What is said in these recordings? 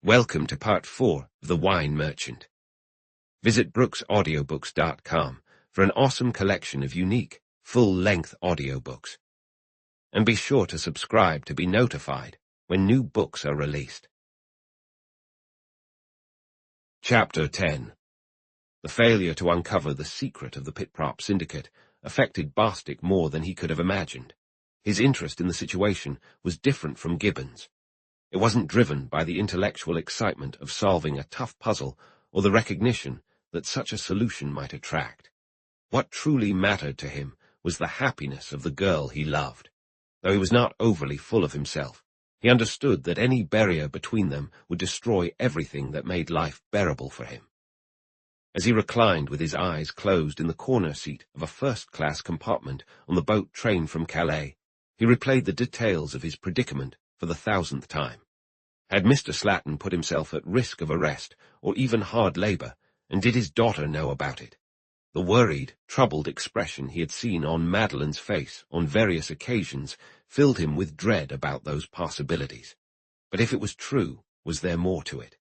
Welcome to Part 4 of The Wine Merchant. Visit brooksaudiobooks.com for an awesome collection of unique, full-length audiobooks. And be sure to subscribe to be notified when new books are released. Chapter 10. The failure to uncover the secret of the Pit-Prop Syndicate affected Bostick more than he could have imagined. His interest in the situation was different from Gibbons. It wasn't driven by the intellectual excitement of solving a tough puzzle or the recognition that such a solution might attract. What truly mattered to him was the happiness of the girl he loved. Though he was not overly full of himself, he understood that any barrier between them would destroy everything that made life bearable for him. As he reclined with his eyes closed in the corner seat of a first-class compartment on the boat train from Calais, he replayed the details of his predicament for the 1000th time. Had Mr. Slatton put himself at risk of arrest or even hard labor, and did his daughter know about it? The worried, troubled expression he had seen on Madeleine's face on various occasions filled him with dread about those possibilities. But if it was true, was there more to it?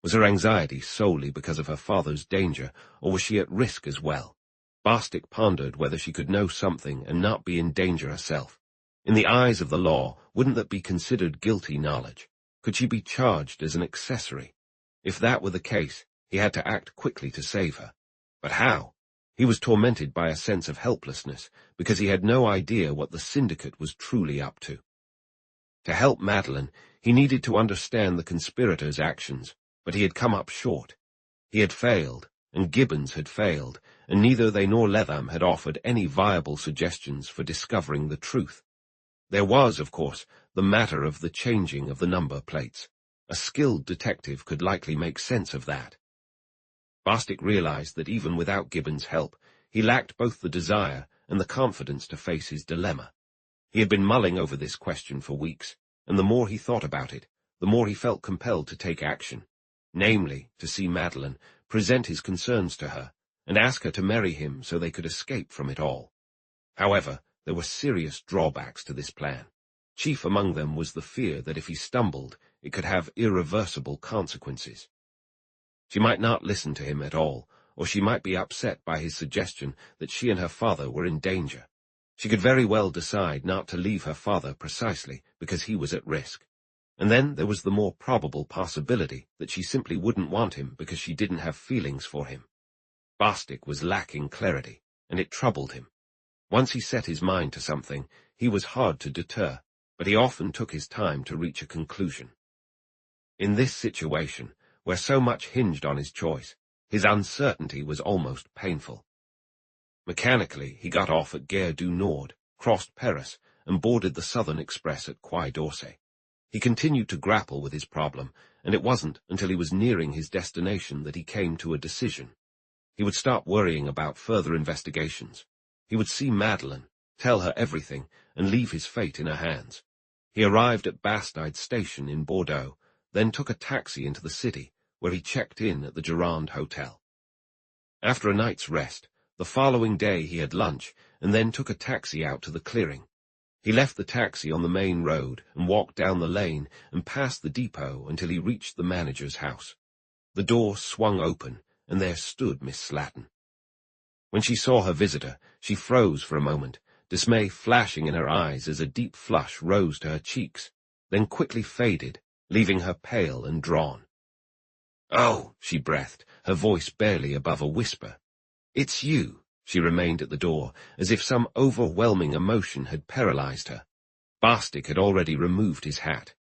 Was her anxiety solely because of her father's danger, or was she at risk as well? Bostick pondered whether she could know something and not be in danger herself. In the eyes of the law, wouldn't that be considered guilty knowledge? Could she be charged as an accessory? If that were the case, he had to act quickly to save her. But how? He was tormented by a sense of helplessness, because he had no idea what the syndicate was truly up to. To help Madeleine, he needed to understand the conspirators' actions, but he had come up short. He had failed, and Gibbons had failed, and neither they nor Letham had offered any viable suggestions for discovering the truth. There was, of course, the matter of the changing of the number plates. A skilled detective could likely make sense of that. Bostick realized that even without Gibbons' help, he lacked both the desire and the confidence to face his dilemma. He had been mulling over this question for weeks, and the more he thought about it, the more he felt compelled to take action, namely, to see Madeleine, present his concerns to her, and ask her to marry him so they could escape from it all. However, there were serious drawbacks to this plan. Chief among them was the fear that if he stumbled, it could have irreversible consequences. She might not listen to him at all, or she might be upset by his suggestion that she and her father were in danger. She could very well decide not to leave her father precisely because he was at risk. And then there was the more probable possibility that she simply wouldn't want him because she didn't have feelings for him. Bostick was lacking clarity, and it troubled him. Once he set his mind to something, he was hard to deter, but he often took his time to reach a conclusion. In this situation, where so much hinged on his choice, his uncertainty was almost painful. Mechanically, he got off at Gare du Nord, crossed Paris, and boarded the Southern Express at Quai d'Orsay. He continued to grapple with his problem, and it wasn't until he was nearing his destination that he came to a decision. He would stop worrying about further investigations. He would see Madeleine, tell her everything, and leave his fate in her hands. He arrived at Bastide Station in Bordeaux, then took a taxi into the city, where he checked in at the Girondin Hotel. After a night's rest, the following day he had lunch, and then took a taxi out to the clearing. He left the taxi on the main road and walked down the lane and past the depot until he reached the manager's house. The door swung open, and there stood Miss Slatton. When she saw her visitor, she froze for a moment, dismay flashing in her eyes as a deep flush rose to her cheeks, then quickly faded, leaving her pale and drawn. "Oh," she breathed, her voice barely above a whisper. "It's you." She remained at the door, as if some overwhelming emotion had paralyzed her. Bostick had already removed his hat.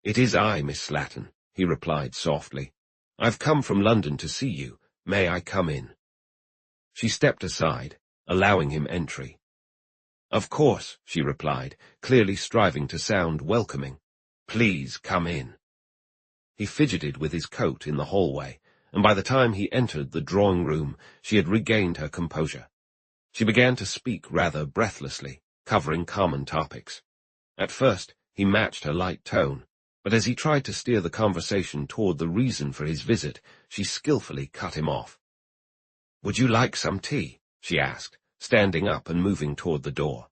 "It is I, Miss Slatton," he replied softly. "I've come from London to see you. May I come in?" She stepped aside, allowing him entry. "Of course," she replied, clearly striving to sound welcoming. "Please come in." He fidgeted with his coat in the hallway, and by the time he entered the drawing-room, she had regained her composure. She began to speak rather breathlessly, covering common topics. At first, he matched her light tone, but as he tried to steer the conversation toward the reason for his visit, she skillfully cut him off. "Would you like some tea?" she asked, standing up and moving toward the door.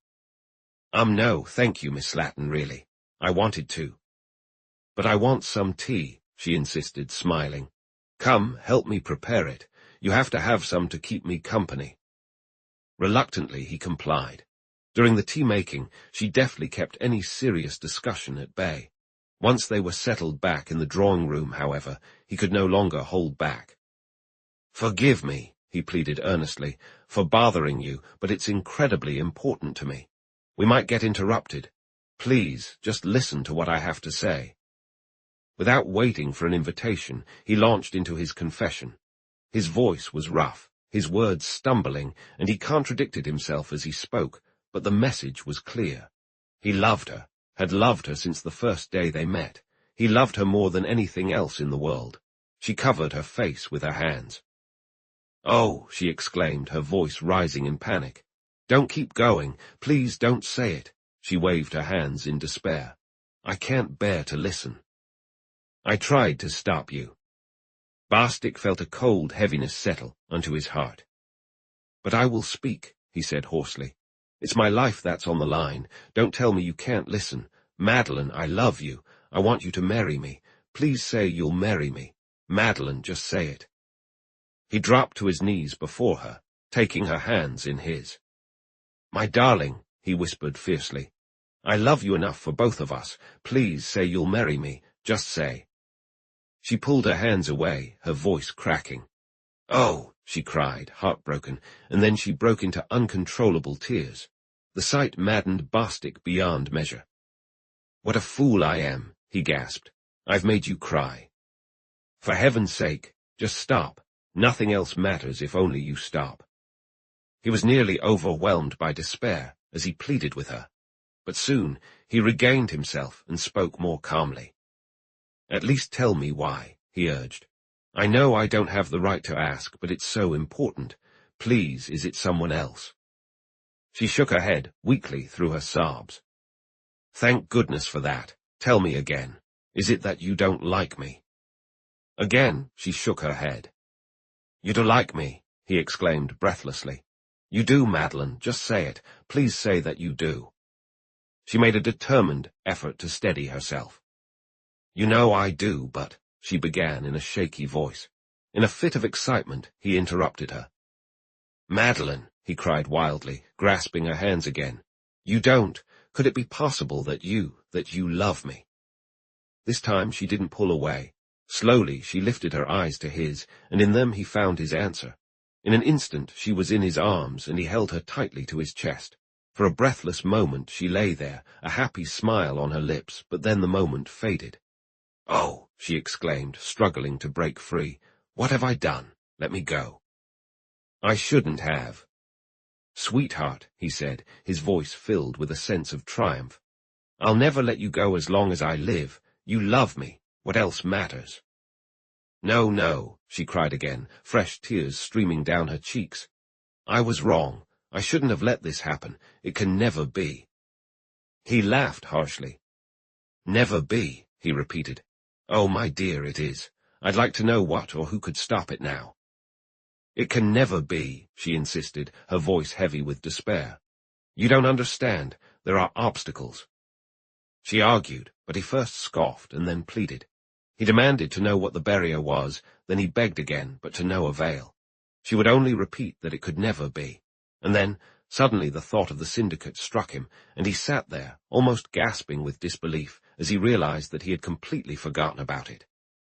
No, thank you, Miss Slatton, really. I wanted to." But I want some tea, she insisted, smiling. Come, help me prepare it. You have to have some to keep me company. Reluctantly, he complied. During the tea-making, she deftly kept any serious discussion at bay. Once they were settled back in the drawing-room, however, he could no longer hold back. Forgive me, he pleaded earnestly, for bothering you, but it's incredibly important to me. We might get interrupted. Please, just listen to what I have to say. Without waiting for an invitation, he launched into his confession. His voice was rough, his words stumbling, and he contradicted himself as he spoke, but the message was clear. He loved her, had loved her since the first day they met. He loved her more than anything else in the world. She covered her face with her hands. Oh, she exclaimed, her voice rising in panic. Don't keep going. Please don't say it. She waved her hands in despair. I can't bear to listen. I tried to stop you. Bostick felt a cold heaviness settle unto his heart. But I will speak, he said hoarsely. It's my life that's on the line. Don't tell me you can't listen. Madeleine, I love you. I want you to marry me. Please say you'll marry me. Madeleine, just say it. He dropped to his knees before her, taking her hands in his. My darling, he whispered fiercely, I love you enough for both of us. Please say you'll marry me. Just say. She pulled her hands away, her voice cracking. Oh, she cried, heartbroken, and then she broke into uncontrollable tears. The sight maddened Bostick beyond measure. What a fool I am, he gasped. I've made you cry. For heaven's sake, just stop. Nothing else matters if only you stop. He was nearly overwhelmed by despair as he pleaded with her. But soon he regained himself and spoke more calmly. At least tell me why, he urged. I know I don't have the right to ask, but it's so important. Please, is it someone else? She shook her head weakly through her sobs. Thank goodness for that. Tell me again. Is it that you don't like me? Again, she shook her head. You do like me, he exclaimed breathlessly. You do, Madeleine. Just say it. Please say that you do. She made a determined effort to steady herself. You know I do, but, she began in a shaky voice. In a fit of excitement, he interrupted her. Madeleine, he cried wildly, grasping her hands again. You don't. Could it be possible that you love me? This time she didn't pull away. Slowly she lifted her eyes to his, and in them he found his answer. In an instant she was in his arms, and he held her tightly to his chest. For a breathless moment she lay there, a happy smile on her lips, but then the moment faded. Oh, she exclaimed, struggling to break free. What have I done? Let me go. I shouldn't have. Sweetheart, he said, his voice filled with a sense of triumph. I'll never let you go as long as I live. You love me. What else matters? No, no, she cried again, fresh tears streaming down her cheeks. I was wrong. I shouldn't have let this happen. It can never be. He laughed harshly. Never be, he repeated. Oh, my dear, it is. I'd like to know what or who could stop it now. It can never be, she insisted, her voice heavy with despair. You don't understand. There are obstacles. She argued, but he first scoffed and then pleaded. He demanded to know what the barrier was, then he begged again, but to no avail. She would only repeat that it could never be. And then, suddenly the thought of the syndicate struck him, and he sat there, almost gasping with disbelief, as he realized that he had completely forgotten about it.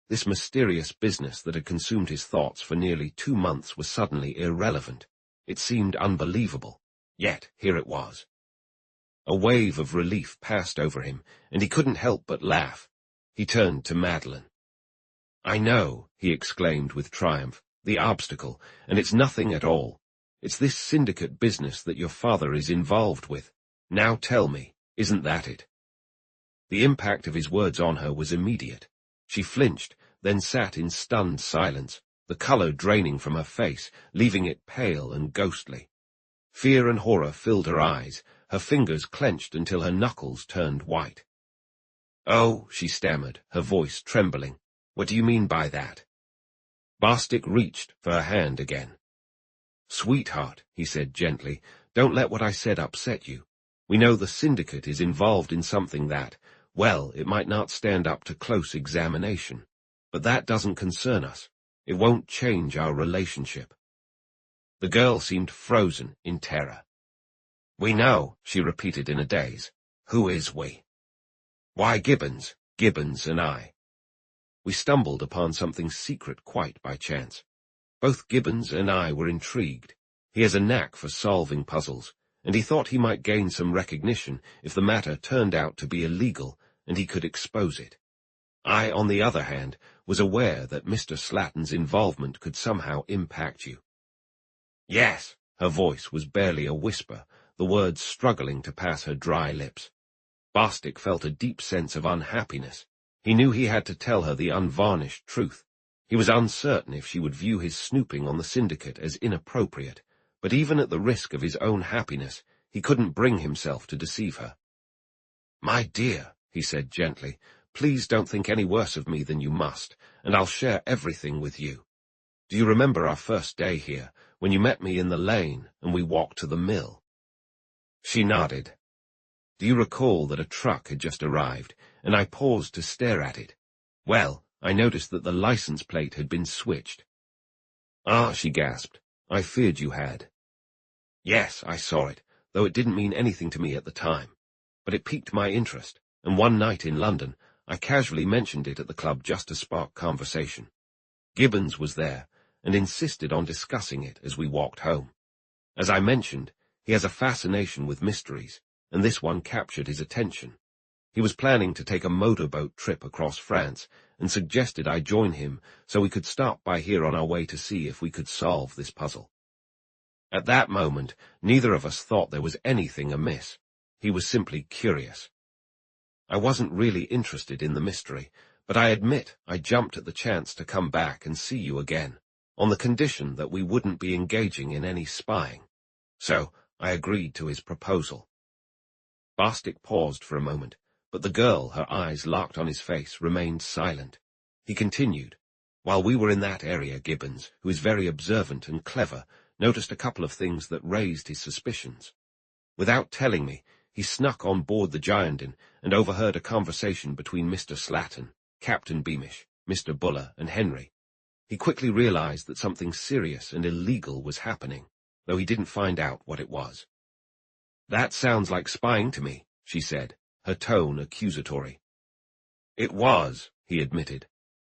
This mysterious business that had consumed his thoughts for nearly 2 months was suddenly irrelevant. It seemed unbelievable. Yet here it was. A wave of relief passed over him, and he couldn't help but laugh. He turned to Madeleine. I know, he exclaimed with triumph, the obstacle, and it's nothing at all. It's this syndicate business that your father is involved with. Now tell me, isn't that it? The impact of his words on her was immediate. She flinched, then sat in stunned silence, the color draining from her face, leaving it pale and ghostly. Fear and horror filled her eyes, her fingers clenched until her knuckles turned white. Oh, she stammered, her voice trembling. What do you mean by that? Bostick reached for her hand again. Sweetheart, he said gently, don't let what I said upset you. We know the syndicate is involved in something that, Well, it might not stand up to close examination, but that doesn't concern us. It won't change our relationship. The girl seemed frozen in terror. We know, she repeated in a daze. Who is we? Why, Gibbons and I. We stumbled upon something secret quite by chance. Both Gibbons and I were intrigued. He has a knack for solving puzzles, and he thought he might gain some recognition if the matter turned out to be illegal and he could expose it. I, on the other hand, was aware that Mr. Slatten's involvement could somehow impact you. Yes, her voice was barely a whisper, the words struggling to pass her dry lips. Bostick felt a deep sense of unhappiness. He knew he had to tell her the unvarnished truth. He was uncertain if she would view his snooping on the syndicate as inappropriate, but even at the risk of his own happiness, he couldn't bring himself to deceive her. My dear, he said gently, please don't think any worse of me than you must, and I'll share everything with you. Do you remember our first day here, when you met me in the lane and we walked to the mill? She nodded. Do you recall that a truck had just arrived, and I paused to stare at it? Well, I noticed that the license plate had been switched. Ah, she gasped. I feared you had. Yes, I saw it, though it didn't mean anything to me at the time. But it piqued my interest, and one night in London, I casually mentioned it at the club just to spark conversation. Gibbons was there, and insisted on discussing it as we walked home. As I mentioned, he has a fascination with mysteries, and this one captured his attention. He was planning to take a motorboat trip across France, and suggested I join him so we could stop by here on our way to see if we could solve this puzzle. At that moment, neither of us thought there was anything amiss. He was simply curious. I wasn't really interested in the mystery, but I admit I jumped at the chance to come back and see you again, on the condition that we wouldn't be engaging in any spying. So I agreed to his proposal. Bostick paused for a moment, but the girl, her eyes locked on his face, remained silent. He continued, While we were in that area, Gibbons, who is very observant and clever, noticed a couple of things that raised his suspicions. Without telling me, he snuck on board the Girondin and overheard a conversation between Mr. Slatten, Captain Beamish, Mr. Buller, and Henry. He quickly realized that something serious and illegal was happening, though he didn't find out what it was. That sounds like spying to me, she said, her tone accusatory. It was, he admitted.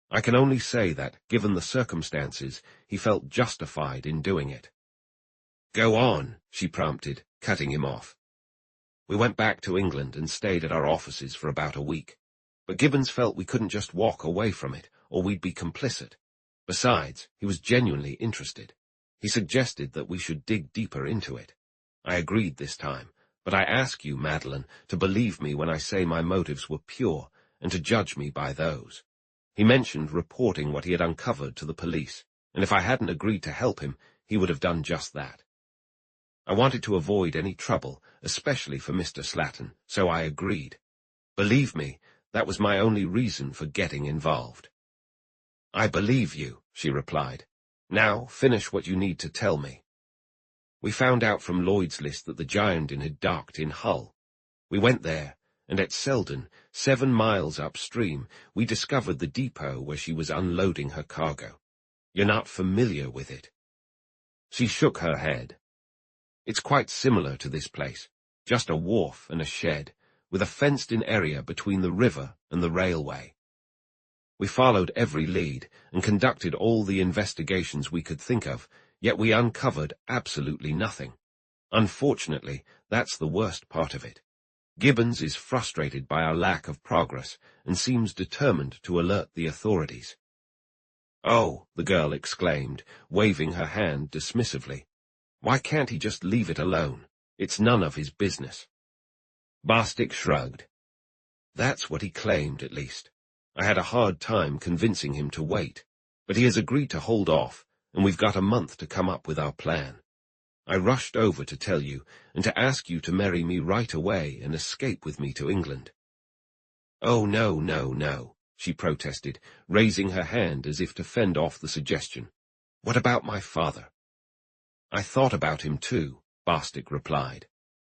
I can only say that, given the circumstances, he felt justified in doing it. Go on, she prompted, cutting him off. We went back to England and stayed at our offices for about a week. But Gibbons felt we couldn't just walk away from it, or we'd be complicit. Besides, he was genuinely interested. He suggested that we should dig deeper into it. I agreed this time, but I ask you, Madeleine, to believe me when I say my motives were pure, and to judge me by those. He mentioned reporting what he had uncovered to the police, and if I hadn't agreed to help him, he would have done just that. I wanted to avoid any trouble, especially for Mr. Slatten, so I agreed. Believe me, that was my only reason for getting involved. I believe you, she replied. Now, finish what you need to tell me. We found out from Lloyd's list that the Girondin had docked in Hull. We went there, and at Selden, 7 miles upstream, we discovered the depot where she was unloading her cargo. You're not familiar with it. She shook her head. It's quite similar to this place, just a wharf and a shed, with a fenced-in area between the river and the railway. We followed every lead and conducted all the investigations we could think of, yet we uncovered absolutely nothing. Unfortunately, that's the worst part of it. Gibbons is frustrated by our lack of progress and seems determined to alert the authorities. Oh, the girl exclaimed, waving her hand dismissively. Why can't he just leave it alone? It's none of his business. Bostick shrugged. That's what he claimed, at least. I had a hard time convincing him to wait, but he has agreed to hold off, and we've got a month to come up with our plan. I rushed over to tell you, and to ask you to marry me right away and escape with me to England. Oh, no, no, no, she protested, raising her hand as if to fend off the suggestion. What about my father? I thought about him too, Bostick replied.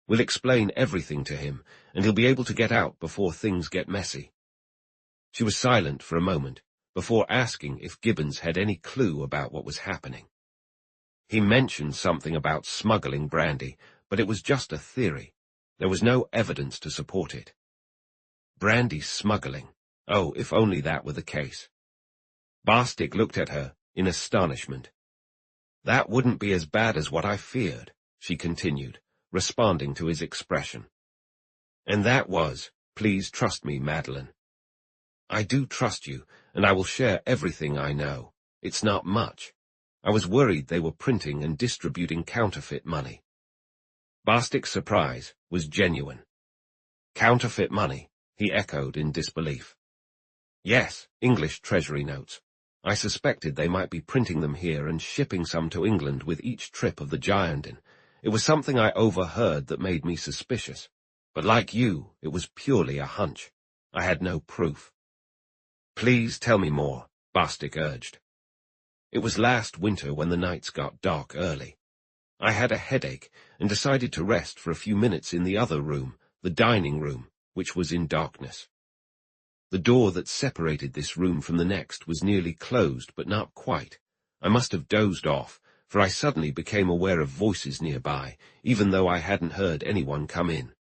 We'll explain everything to him, and he'll be able to get out before things get messy." She was silent for a moment, before asking if Gibbons had any clue about what was happening. He mentioned something about smuggling brandy, but it was just a theory. There was no evidence to support it. Brandy smuggling. Oh, if only that were the case. Bostick looked at her in astonishment. "That wouldn't be as bad as what I feared," she continued, responding to his expression. "And that was, please trust me, Madeleine." "I do trust you, and I will share everything I know. It's not much. I was worried they were printing and distributing counterfeit money." Bostick's surprise was genuine. "Counterfeit money?" he echoed in disbelief. "Yes, English Treasury notes. I suspected they might be printing them here and shipping some to England with each trip of the Girondin. It was something I overheard that made me suspicious. But like you, it was purely a hunch. I had no proof." "Please tell me more," Bostick urged. "It was last winter when the nights got dark early. I had a headache and decided to rest for a few minutes in the other room, the dining room, which was in darkness. The door that separated this room from the next was nearly closed, but not quite. I must have dozed off, for I suddenly became aware of voices nearby, even though I hadn't heard anyone come in.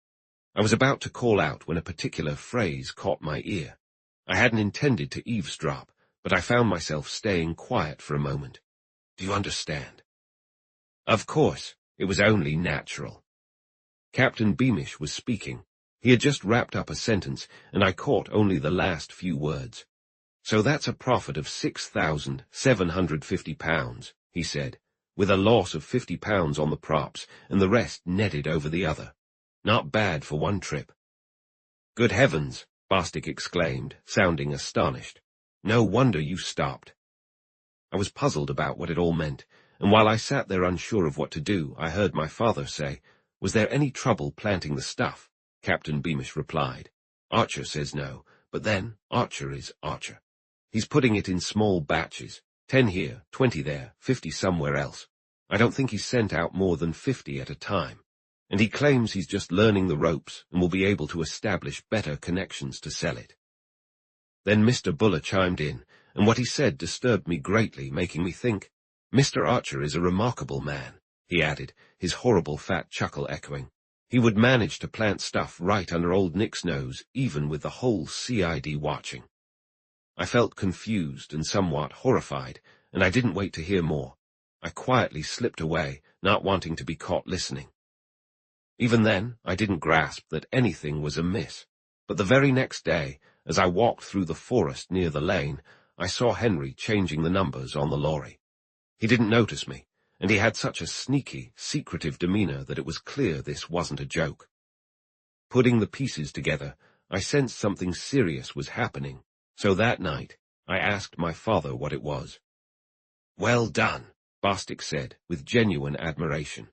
I was about to call out when a particular phrase caught my ear. I hadn't intended to eavesdrop, but I found myself staying quiet for a moment. Do you understand? Of course, it was only natural. Captain Beamish was speaking. He had just wrapped up a sentence, and I caught only the last few words. "So that's a profit of £6,750, he said, with a loss of £50 on the props, and the rest netted over the other. Not bad for one trip." "Good heavens!" Bostick exclaimed, sounding astonished. "No wonder you stopped." I was puzzled about what it all meant, and while I sat there unsure of what to do, I heard my father say, "Was there any trouble planting the stuff?" Captain Beamish replied. "Archer says no, but then Archer is Archer. He's putting it in small batches, 10 here, 20 there, 50 somewhere else. I don't think he's sent out more than 50 at a time, and he claims he's just learning the ropes and will be able to establish better connections to sell it." Then Mr. Buller chimed in, and what he said disturbed me greatly, making me think, "Mr. Archer is a remarkable man," he added, his horrible fat chuckle echoing. "He would manage to plant stuff right under old Nick's nose, even with the whole CID watching." I felt confused and somewhat horrified, and I didn't wait to hear more. I quietly slipped away, not wanting to be caught listening. Even then, I didn't grasp that anything was amiss, but the very next day, as I walked through the forest near the lane, I saw Henry changing the numbers on the lorry. He didn't notice me, and he had such a sneaky, secretive demeanor that it was clear this wasn't a joke. Putting the pieces together, I sensed something serious was happening, so that night I asked my father what it was. "Well done," Bostick said, with genuine admiration.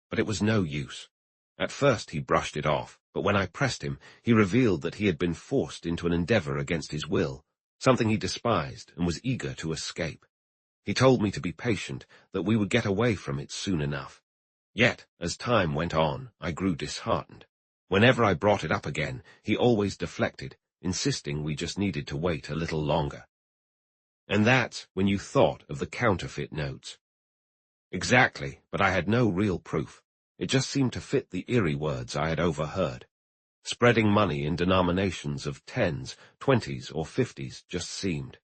But it was no use. At first he brushed it off, but when I pressed him, he revealed that he had been forced into an endeavor against his will, something he despised and was eager to escape. He told me to be patient, that we would get away from it soon enough. Yet, as time went on, I grew disheartened. Whenever I brought it up again, he always deflected, insisting we just needed to wait a little longer. "And that's when you thought of the counterfeit notes." "Exactly, but I had no real proof. It just seemed to fit the eerie words I had overheard. Spreading money in denominations of 10s, 20s, or 50s just seemed."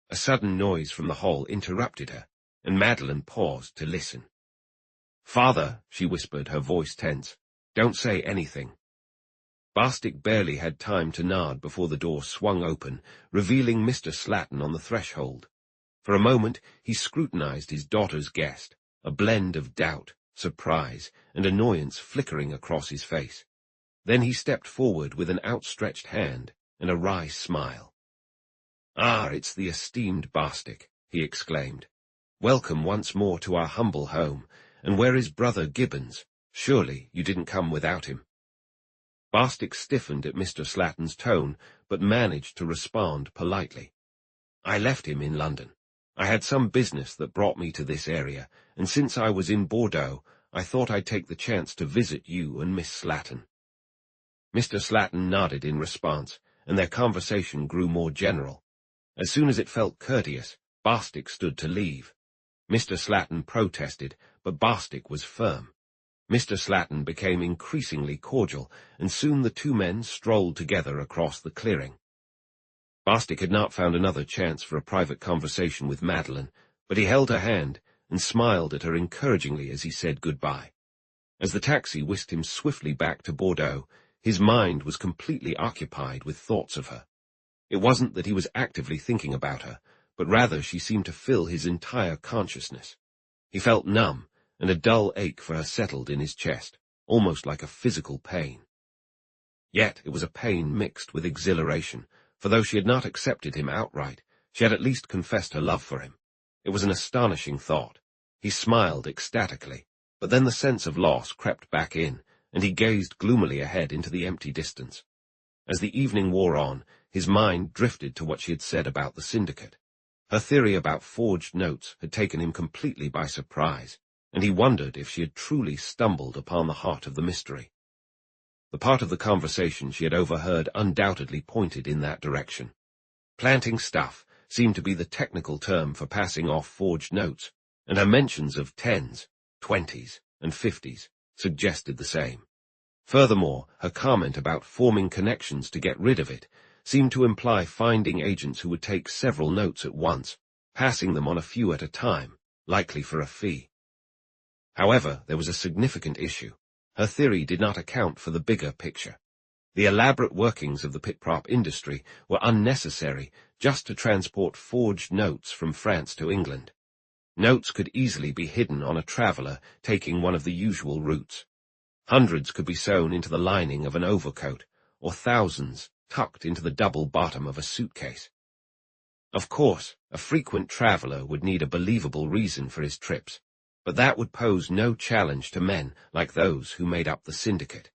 A sudden noise from the hall interrupted her, and Madeleine paused to listen. "Father," she whispered, her voice tense, "don't say anything." Bostick barely had time to nod before the door swung open, revealing Mr. Slatton on the threshold. For a moment he scrutinized his daughter's guest, a blend of doubt, surprise, and annoyance flickering across his face. Then he stepped forward with an outstretched hand and a wry smile. "Ah, it's the esteemed Bostick," he exclaimed. "Welcome once more to our humble home, and where is brother Gibbons? Surely you didn't come without him." Bostick stiffened at Mr. Slatton's tone, but managed to respond politely. "I left him in London. I had some business that brought me to this area, and since I was in Bordeaux, I thought I'd take the chance to visit you and Miss Slatton." Mr. Slatton nodded in response, and their conversation grew more general. As soon as it felt courteous, Bostick stood to leave. Mr. Slatton protested, but Bostick was firm. Mr. Slatton became increasingly cordial, and soon the two men strolled together across the clearing. Bostick had not found another chance for a private conversation with Madeleine, but he held her hand and smiled at her encouragingly as he said goodbye. As the taxi whisked him swiftly back to Bordeaux, his mind was completely occupied with thoughts of her. It wasn't that he was actively thinking about her, but rather she seemed to fill his entire consciousness. He felt numb, and a dull ache for her settled in his chest, almost like a physical pain. Yet it was a pain mixed with exhilaration, for though she had not accepted him outright, she had at least confessed her love for him. It was an astonishing thought. He smiled ecstatically, but then the sense of loss crept back in, and he gazed gloomily ahead into the empty distance. As the evening wore on, his mind drifted to what she had said about the syndicate. Her theory about forged notes had taken him completely by surprise, and he wondered if she had truly stumbled upon the heart of the mystery. The part of the conversation she had overheard undoubtedly pointed in that direction. Planting stuff seemed to be the technical term for passing off forged notes, and her mentions of 10s, 20s, and 50s suggested the same. Furthermore, her comment about forming connections to get rid of it seemed to imply finding agents who would take several notes at once, passing them on a few at a time, likely for a fee. However, there was a significant issue. Her theory did not account for the bigger picture. The elaborate workings of the pit-prop industry were unnecessary just to transport forged notes from France to England. Notes could easily be hidden on a traveller taking one of the usual routes. Hundreds could be sewn into the lining of an overcoat, or thousands tucked into the double bottom of a suitcase. Of course, a frequent traveller would need a believable reason for his trips, but that would pose no challenge to men like those who made up the syndicate.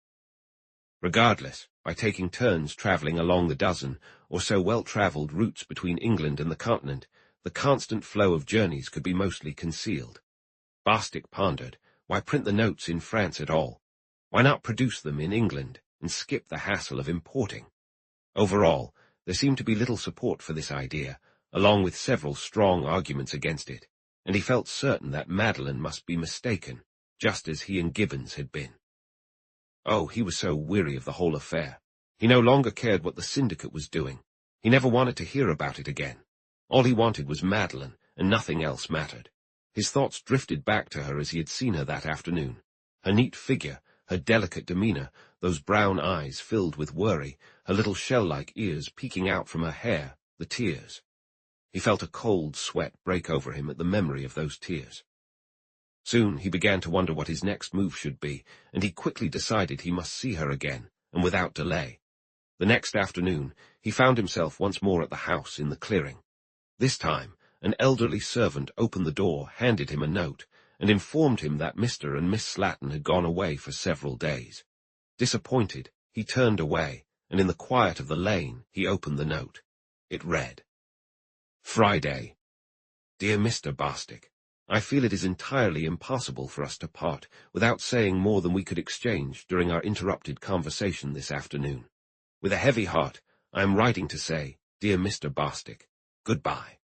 Regardless, by taking turns travelling along the dozen or so well-travelled routes between England and the continent, the constant flow of journeys could be mostly concealed. Bostick pondered, why print the notes in France at all? Why not produce them in England and skip the hassle of importing? Overall, there seemed to be little support for this idea, along with several strong arguments against it, and he felt certain that Madeleine must be mistaken, just as he and Gibbons had been. Oh, he was so weary of the whole affair. He no longer cared what the syndicate was doing. He never wanted to hear about it again. All he wanted was Madeleine, and nothing else mattered. His thoughts drifted back to her as he had seen her that afternoon. Her neat figure, her delicate demeanour, those brown eyes filled with worry, her little shell-like ears peeking out from her hair, the tears. He felt a cold sweat break over him at the memory of those tears. Soon he began to wonder what his next move should be, and he quickly decided he must see her again, and without delay. The next afternoon, he found himself once more at the house in the clearing. This time, an elderly servant opened the door, handed him a note, and informed him that Mr. and Miss Slatton had gone away for several days. Disappointed, he turned away, and in the quiet of the lane he opened the note. It read, Friday. Dear Mr. Bostick, I feel it is entirely impossible for us to part without saying more than we could exchange during our interrupted conversation this afternoon. With a heavy heart, I am writing to say, Dear Mr. Bostick, goodbye.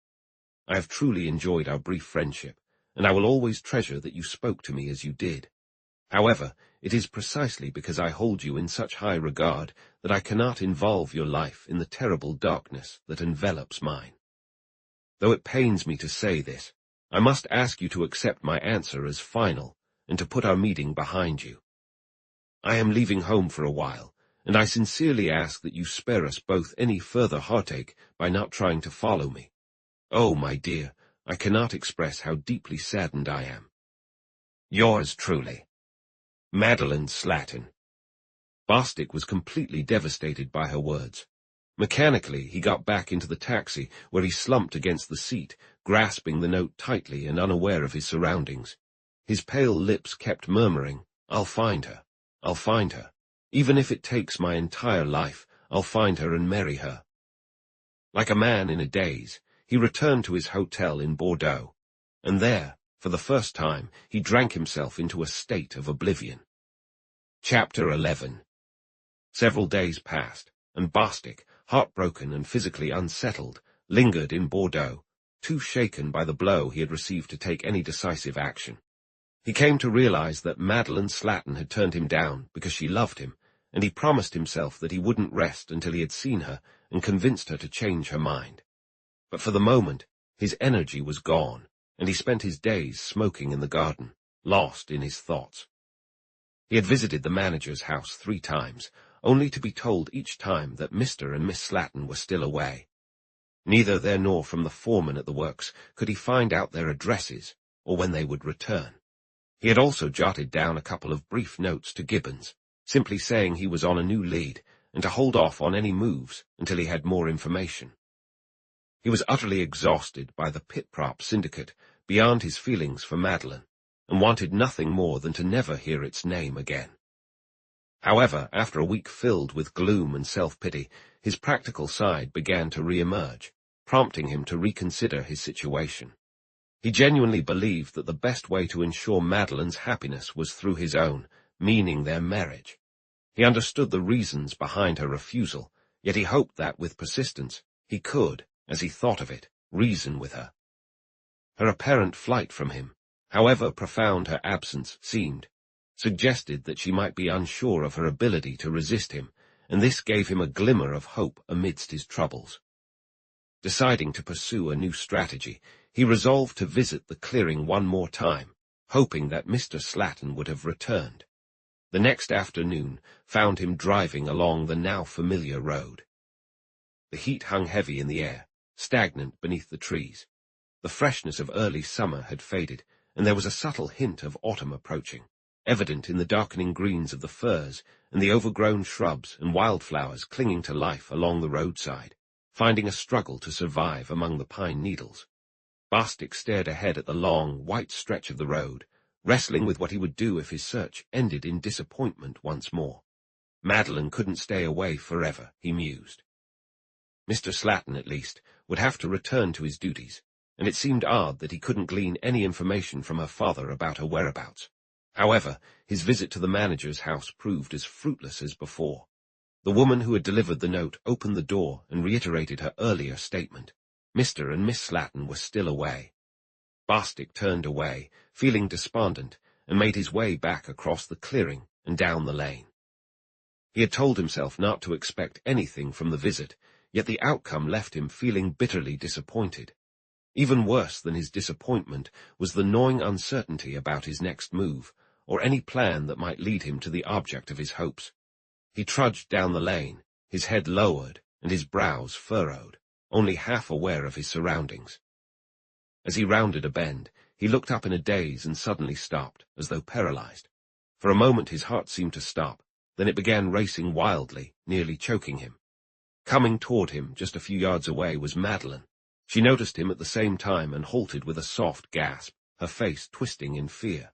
I have truly enjoyed our brief friendship, and I will always treasure that you spoke to me as you did. However, it is precisely because I hold you in such high regard that I cannot involve your life in the terrible darkness that envelops mine. Though it pains me to say this, I must ask you to accept my answer as final and to put our meeting behind you. I am leaving home for a while, and I sincerely ask that you spare us both any further heartache by not trying to follow me. Oh, my dear, I cannot express how deeply saddened I am. Yours truly, Madeleine Slatton. Bostick was completely devastated by her words. Mechanically, he got back into the taxi, where he slumped against the seat, grasping the note tightly and unaware of his surroundings. His pale lips kept murmuring, I'll find her. I'll find her. Even if it takes my entire life, I'll find her and marry her. Like a man in a daze, he returned to his hotel in Bordeaux, and there, For the first time, he drank himself into a state of oblivion. Chapter 11. Several days passed, and Bostick, heartbroken and physically unsettled, lingered in Bordeaux, too shaken by the blow he had received to take any decisive action. He came to realize that Madeleine Slatten had turned him down because she loved him, and he promised himself that he wouldn't rest until he had seen her and convinced her to change her mind. But for the moment, his energy was gone, and he spent his days smoking in the garden, lost in his thoughts. He had visited the manager's house 3 times, only to be told each time that Mr. and Miss Slatten were still away. Neither there nor from the foreman at the works could he find out their addresses or when they would return. He had also jotted down a couple of brief notes to Gibbons, simply saying he was on a new lead and to hold off on any moves until he had more information. He was utterly exhausted by the Pit-Prop Syndicate beyond his feelings for Madeleine, and wanted nothing more than to never hear its name again. However, after a week filled with gloom and self-pity, his practical side began to re-emerge, prompting him to reconsider his situation. He genuinely believed that the best way to ensure Madeleine's happiness was through his own, meaning their marriage. He understood the reasons behind her refusal, yet he hoped that, with persistence, he could, as he thought of it, reason with her. Her apparent flight from him, however profound her absence seemed, suggested that she might be unsure of her ability to resist him, and this gave him a glimmer of hope amidst his troubles. Deciding to pursue a new strategy, he resolved to visit the clearing one more time, hoping that Mr. Slatten would have returned. The next afternoon found him driving along the now familiar road. The heat hung heavy in the air, stagnant beneath the trees. The freshness of early summer had faded, and there was a subtle hint of autumn approaching, evident in the darkening greens of the firs and the overgrown shrubs and wildflowers clinging to life along the roadside, finding a struggle to survive among the pine needles. Bostick stared ahead at the long, white stretch of the road, wrestling with what he would do if his search ended in disappointment once more. Madeleine couldn't stay away forever, he mused. Mr. Slatten, at least, would have to return to his duties, and it seemed odd that he couldn't glean any information from her father about her whereabouts. However, his visit to the manager's house proved as fruitless as before. The woman who had delivered the note opened the door and reiterated her earlier statement. Mr. and Miss Slatten were still away. Bostick turned away, feeling despondent, and made his way back across the clearing and down the lane. He had told himself not to expect anything from the visit, yet the outcome left him feeling bitterly disappointed. Even worse than his disappointment was the gnawing uncertainty about his next move, or any plan that might lead him to the object of his hopes. He trudged down the lane, his head lowered and his brows furrowed, only half aware of his surroundings. As he rounded a bend, he looked up in a daze and suddenly stopped, as though paralyzed. For a moment his heart seemed to stop, then it began racing wildly, nearly choking him. Coming toward him, just a few yards away, was Madeleine. She noticed him at the same time and halted with a soft gasp, her face twisting in fear.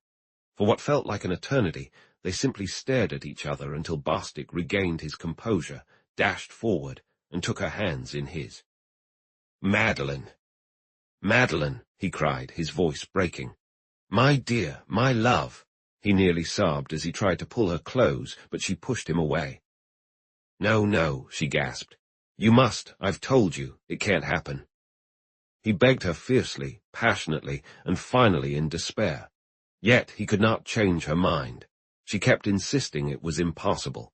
For what felt like an eternity, they simply stared at each other until Bostick regained his composure, dashed forward, and took her hands in his. "Madeleine! Madeleine!" he cried, his voice breaking. "My dear, my love!" He nearly sobbed as he tried to pull her close, but she pushed him away. "No, no," she gasped. "You must, I've told you, it can't happen." He begged her fiercely, passionately, and finally in despair. Yet he could not change her mind. She kept insisting it was impossible.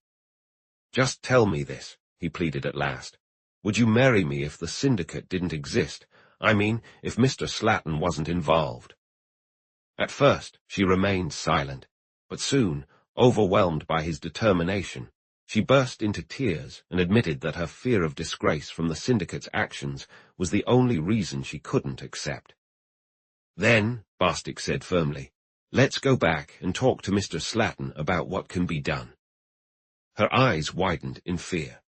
"Just tell me this," he pleaded at last. "Would you marry me if the syndicate didn't exist? I mean, if Mr. Slatten wasn't involved?" At first, she remained silent, but soon, overwhelmed by his determination, she burst into tears and admitted that her fear of disgrace from the syndicate's actions was the only reason she couldn't accept. "Then," Bostick said firmly, "let's go back and talk to Mr. Slatten about what can be done." Her eyes widened in fear.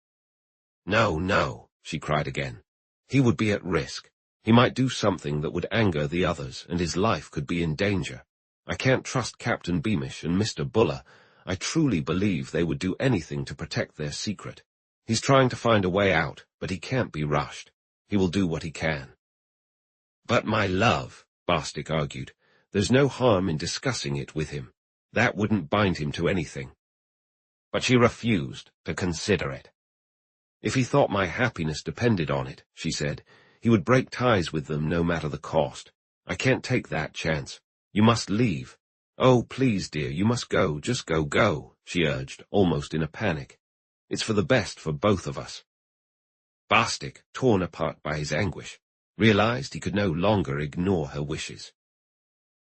"No, no," she cried again. "He would be at risk. He might do something that would anger the others, and his life could be in danger. I can't trust Captain Beamish and Mr. Buller. I truly believe they would do anything to protect their secret. He's trying to find a way out, but he can't be rushed. He will do what he can." "But my love," Bostick argued, There's no harm in discussing it with him. That wouldn't bind him to anything. But she refused to consider it. If he thought my happiness depended on it, she said, he would break ties with them no matter the cost. I can't take that chance. You must leave. Oh, please, dear, you must go. Just go, she urged, almost in a panic. It's for the best for both of us. Bostick, torn apart by his anguish, realized he could no longer ignore her wishes.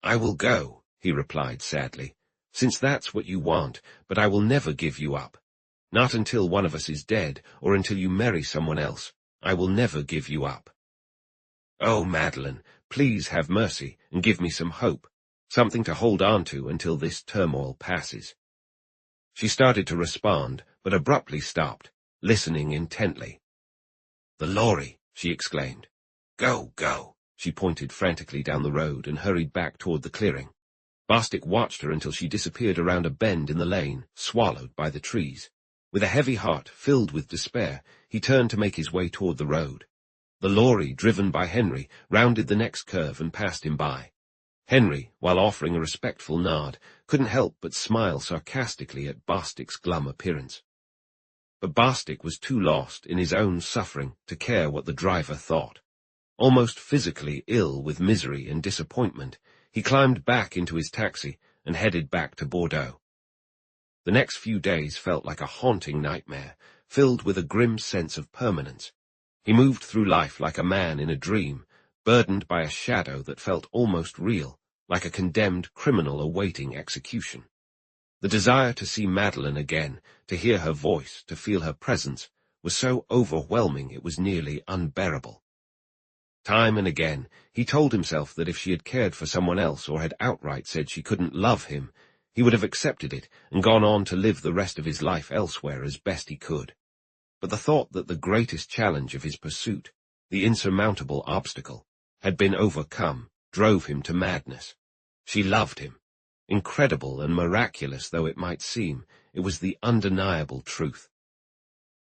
I will go, he replied sadly, since that's what you want, but I will never give you up. Not until one of us is dead, or until you marry someone else. I will never give you up. Oh, Madeleine, please have mercy and give me some hope, something to hold on to until this turmoil passes. She started to respond, but abruptly stopped, listening intently. The lorry, she exclaimed. Go. She pointed frantically down the road and hurried back toward the clearing. Bostick watched her until she disappeared around a bend in the lane, swallowed by the trees. With a heavy heart filled with despair, he turned to make his way toward the road. The lorry, driven by Henry, rounded the next curve and passed him by. Henry, while offering a respectful nod, couldn't help but smile sarcastically at Bostick's glum appearance. But Bostick was too lost in his own suffering to care what the driver thought. Almost physically ill with misery and disappointment, he climbed back into his taxi and headed back to Bordeaux. The next few days felt like a haunting nightmare, filled with a grim sense of permanence. He moved through life like a man in a dream, burdened by a shadow that felt almost real, like a condemned criminal awaiting execution. The desire to see Madeleine again, to hear her voice, to feel her presence, was so overwhelming it was nearly unbearable. Time and again, he told himself that if she had cared for someone else or had outright said she couldn't love him, he would have accepted it and gone on to live the rest of his life elsewhere as best he could. But the thought that the greatest challenge of his pursuit, the insurmountable obstacle, had been overcome, drove him to madness. She loved him. Incredible and miraculous though it might seem, it was the undeniable truth.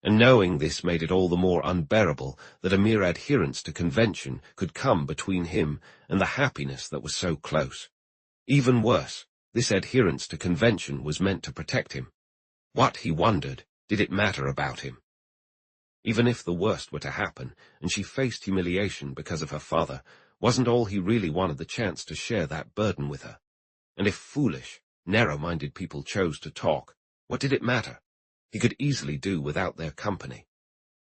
And knowing this made it all the more unbearable that a mere adherence to convention could come between him and the happiness that was so close. Even worse, this adherence to convention was meant to protect him. What, he wondered, did it matter about him? Even if the worst were to happen, and she faced humiliation because of her father, wasn't all he really wanted the chance to share that burden with her? And if foolish, narrow-minded people chose to talk, what did it matter? He could easily do without their company.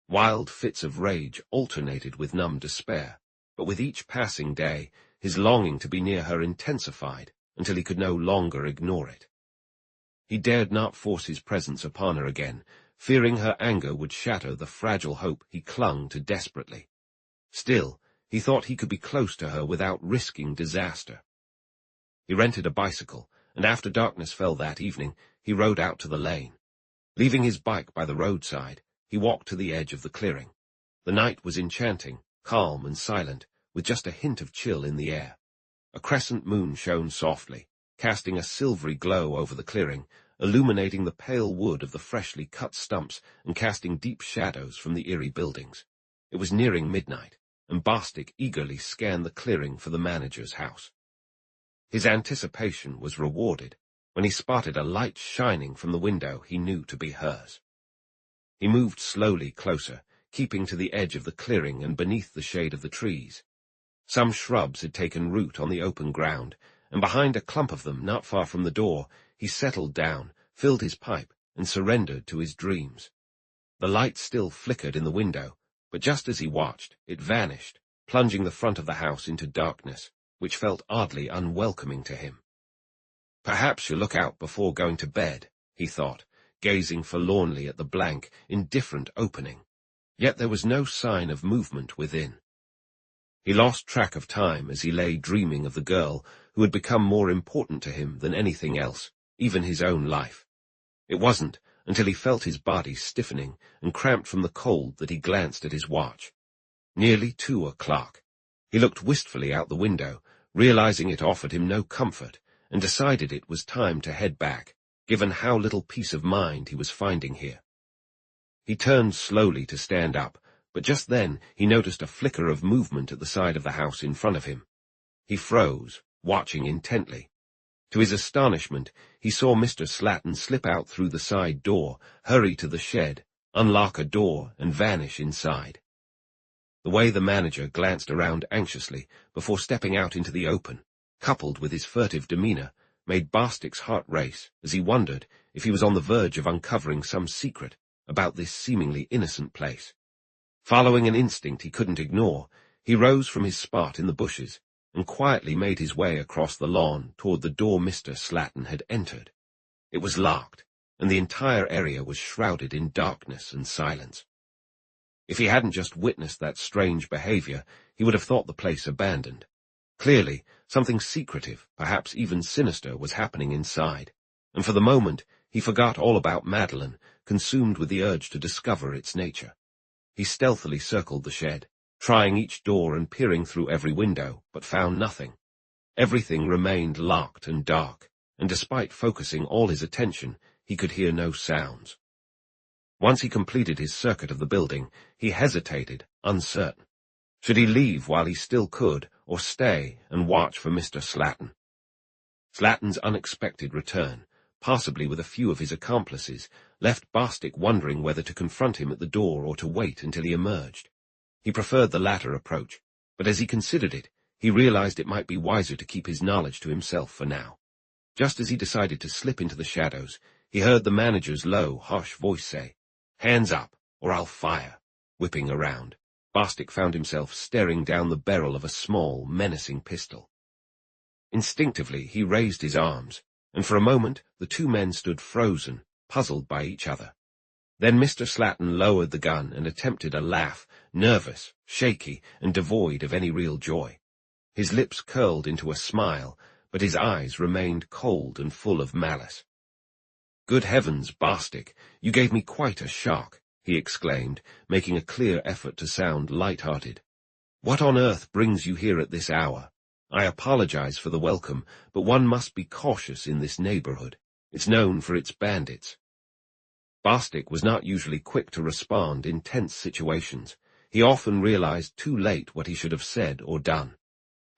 Wild fits of rage alternated with numb despair, but with each passing day, his longing to be near her intensified until he could no longer ignore it. He dared not force his presence upon her again, fearing her anger would shatter the fragile hope he clung to desperately. Still, he thought he could be close to her without risking disaster. He rented a bicycle, and after darkness fell that evening, he rode out to the lane. Leaving his bike by the roadside, he walked to the edge of the clearing. The night was enchanting, calm and silent, with just a hint of chill in the air. A crescent moon shone softly, casting a silvery glow over the clearing, illuminating the pale wood of the freshly cut stumps and casting deep shadows from the eerie buildings. It was nearing midnight, and Bostick eagerly scanned the clearing for the manager's house. His anticipation was rewarded when he spotted a light shining from the window he knew to be hers. He moved slowly closer, keeping to the edge of the clearing and beneath the shade of the trees. Some shrubs had taken root on the open ground, and behind a clump of them not far from the door, he settled down, filled his pipe, and surrendered to his dreams. The light still flickered in the window, but just as he watched, it vanished, plunging the front of the house into darkness, which felt oddly unwelcoming to him. Perhaps she'll look out before going to bed, he thought, gazing forlornly at the blank, indifferent opening. Yet there was no sign of movement within. He lost track of time as he lay dreaming of the girl who had become more important to him than anything else, even his own life. It wasn't until he felt his body stiffening and cramped from the cold that he glanced at his watch. Nearly 2 o'clock. He looked wistfully out the window, realizing it offered him no comfort, and decided it was time to head back, given how little peace of mind he was finding here. He turned slowly to stand up, but just then he noticed a flicker of movement at the side of the house in front of him. He froze, watching intently. To his astonishment, he saw Mr. Slatton slip out through the side door, hurry to the shed, unlock a door, and vanish inside. The way the manager glanced around anxiously before stepping out into the open, coupled with his furtive demeanor, made Bostick's heart race as he wondered if he was on the verge of uncovering some secret about this seemingly innocent place. Following an instinct he couldn't ignore, he rose from his spot in the bushes and quietly made his way across the lawn toward the door Mr. Slatton had entered. It was locked, and the entire area was shrouded in darkness and silence. If he hadn't just witnessed that strange behavior, he would have thought the place abandoned. Clearly, something secretive, perhaps even sinister, was happening inside, and for the moment he forgot all about Madeleine, consumed with the urge to discover its nature. He stealthily circled the shed, trying each door and peering through every window, but found nothing. Everything remained locked and dark, and despite focusing all his attention, he could hear no sounds. Once he completed his circuit of the building, he hesitated, uncertain. Should he leave while he still could, or stay and watch for Mr. Slatton? Slatton's unexpected return, possibly with a few of his accomplices, left Bostick wondering whether to confront him at the door or to wait until he emerged. He preferred the latter approach, but as he considered it, he realized it might be wiser to keep his knowledge to himself for now. Just as he decided to slip into the shadows, he heard the manager's low, harsh voice say, "Hands up, or I'll fire." Whipping around, Bostick found himself staring down the barrel of a small, menacing pistol. Instinctively, he raised his arms, and for a moment the two men stood frozen, puzzled by each other. Then Mr. Slatton lowered the gun and attempted a laugh, nervous, shaky, and devoid of any real joy. His lips curled into a smile, but his eyes remained cold and full of malice. "Good heavens, Bostick, you gave me quite a shock," he exclaimed, making a clear effort to sound light-hearted. "What on earth brings you here at this hour? I apologize for the welcome, but one must be cautious in this neighborhood. It's known for its bandits." Bostick was not usually quick to respond in tense situations. He often realized too late what he should have said or done.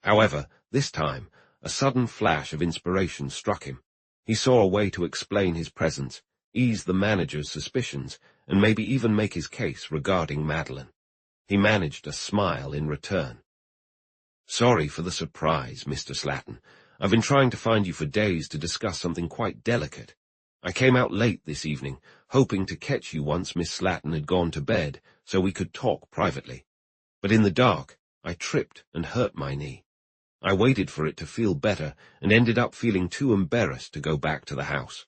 However, this time, a sudden flash of inspiration struck him. He saw a way to explain his presence, ease the manager's suspicions, and maybe even make his case regarding Madeleine. He managed a smile in return. "Sorry for the surprise, Mr. Slatton. I've been trying to find you for days to discuss something quite delicate. I came out late this evening, hoping to catch you once Miss Slatton had gone to bed, so we could talk privately. But in the dark, I tripped and hurt my knee. I waited for it to feel better and ended up feeling too embarrassed to go back to the house.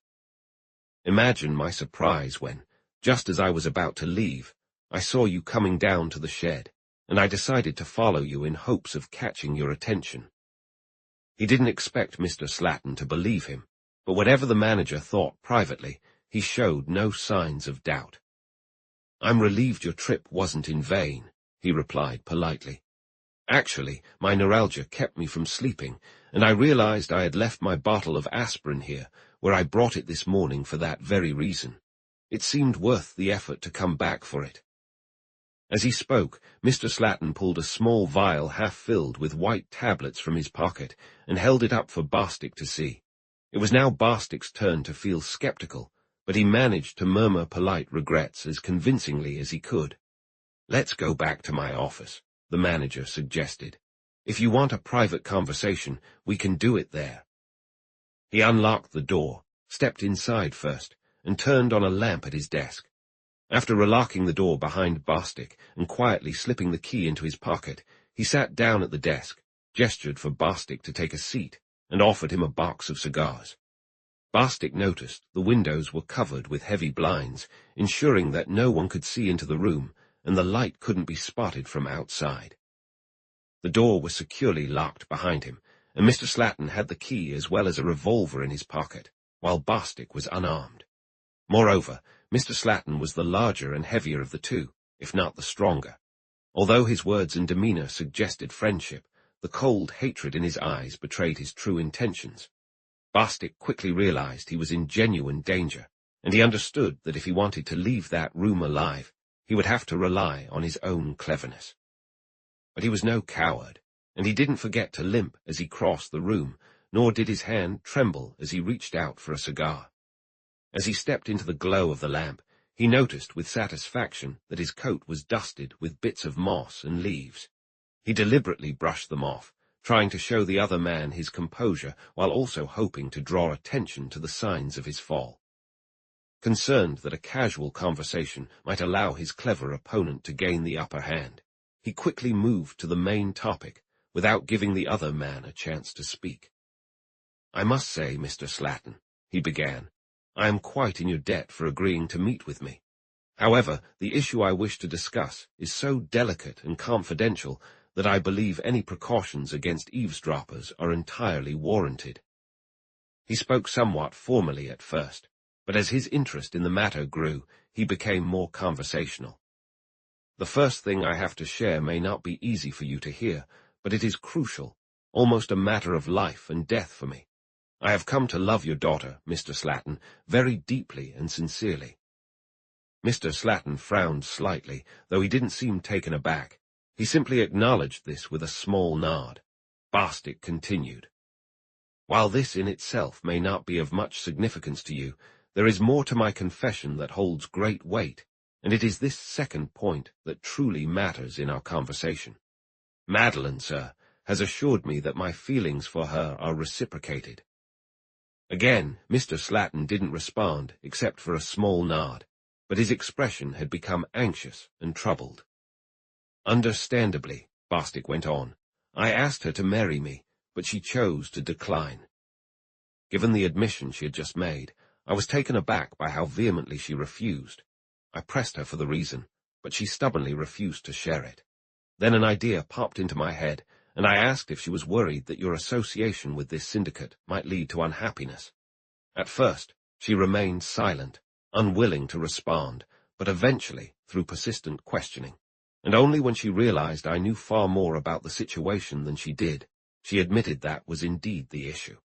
Imagine my surprise when, just as I was about to leave, I saw you coming down to the shed, and I decided to follow you in hopes of catching your attention." He didn't expect Mr. Slatton to believe him, but whatever the manager thought privately, he showed no signs of doubt. "I'm relieved your trip wasn't in vain," he replied politely. "Actually, my neuralgia kept me from sleeping, and I realized I had left my bottle of aspirin here, where I brought it this morning for that very reason. It seemed worth the effort to come back for it." As he spoke, Mr. Slatton pulled a small vial half-filled with white tablets from his pocket and held it up for Bostick to see. It was now Bostick's turn to feel skeptical, but he managed to murmur polite regrets as convincingly as he could. "Let's go back to my office," the manager suggested. "If you want a private conversation, we can do it there." He unlocked the door, stepped inside first, and turned on a lamp at his desk. After relocking the door behind Bostick and quietly slipping the key into his pocket, he sat down at the desk, gestured for Bostick to take a seat, and offered him a box of cigars. Bostick noticed the windows were covered with heavy blinds, ensuring that no one could see into the room, and the light couldn't be spotted from outside. The door was securely locked behind him, and Mr. Slatton had the key as well as a revolver in his pocket, while Bostick was unarmed. Moreover, Mr. Slatton was the larger and heavier of the two, if not the stronger. Although his words and demeanor suggested friendship, the cold hatred in his eyes betrayed his true intentions. Bostick quickly realized he was in genuine danger, and he understood that if he wanted to leave that room alive, he would have to rely on his own cleverness. But he was no coward. and he didn't forget to limp as he crossed the room, nor did his hand tremble as he reached out for a cigar. As he stepped into the glow of the lamp, he noticed with satisfaction that his coat was dusted with bits of moss and leaves. He deliberately brushed them off, trying to show the other man his composure while also hoping to draw attention to the signs of his fall. Concerned that a casual conversation might allow his clever opponent to gain the upper hand, he quickly moved to the main topic without giving the other man a chance to speak. "I must say, Mr. Slatton," he began, "I am quite in your debt for agreeing to meet with me. However, the issue I wish to discuss is so delicate and confidential that I believe any precautions against eavesdroppers are entirely warranted." He spoke somewhat formally at first, but as his interest in the matter grew, he became more conversational. "The first thing I have to share may not be easy for you to hear, but it is crucial, almost a matter of life and death for me. I have come to love your daughter, Mr. Slatton, very deeply and sincerely." Mr. Slatton frowned slightly, though he didn't seem taken aback. He simply acknowledged this with a small nod. Bostick continued, "While this in itself may not be of much significance to you, there is more to my confession that holds great weight, and it is this second point that truly matters in our conversation. Madeleine, sir, has assured me that my feelings for her are reciprocated." Again, Mr. Slatton didn't respond except for a small nod, but his expression had become anxious and troubled. "Understandably," Bostick went on, "I asked her to marry me, but she chose to decline." Given the admission she had just made, I was taken aback by how vehemently she refused. I pressed her for the reason, but she stubbornly refused to share it. Then an idea popped into my head, and I asked if she was worried that your association with this syndicate might lead to unhappiness. At first, she remained silent, unwilling to respond, but eventually, through persistent questioning, and only when she realized I knew far more about the situation than she did, she admitted that was indeed the issue.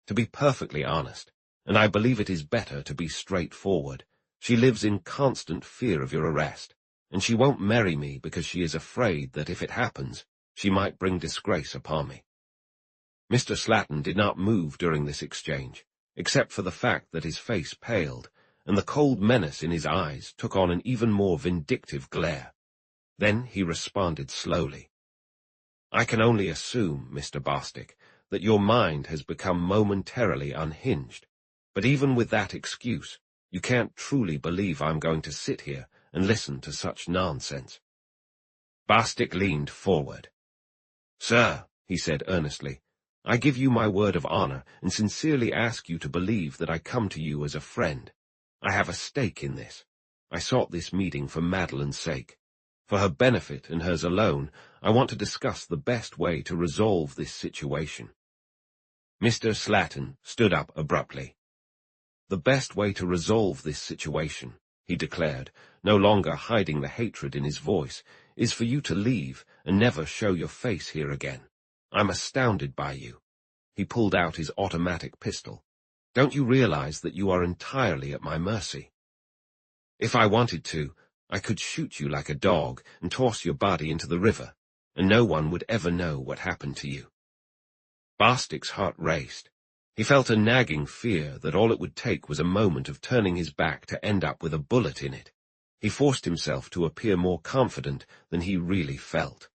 To be perfectly honest, and I believe it is better to be straightforward, she lives in constant fear of your arrest, and she won't marry me because she is afraid that if it happens, she might bring disgrace upon me. Mr. Slatton did not move during this exchange, except for the fact that his face paled, and the cold menace in his eyes took on an even more vindictive glare. Then he responded slowly. "I can only assume, Mr. Bostick, that your mind has become momentarily unhinged, but even with that excuse, you can't truly believe I'm going to sit here and listen to such nonsense." Bostick leaned forward. "Sir," he said earnestly, "I give you my word of honor and sincerely ask you to believe that I come to you as a friend. I have a stake in this. I sought this meeting for Madeleine's sake. For her benefit and hers alone, I want to discuss the best way to resolve this situation." Mr. Slatton stood up abruptly. "The best way to resolve this situation," he declared, no longer hiding the hatred in his voice, "is for you to leave and never show your face here again. I'm astounded by you." He pulled out his automatic pistol. "Don't you realize that you are entirely at my mercy? If I wanted to, I could shoot you like a dog and toss your body into the river, and no one would ever know what happened to you." Bostick's heart raced. He felt a nagging fear that all it would take was a moment of turning his back to end up with a bullet in it. He forced himself to appear more confident than he really felt.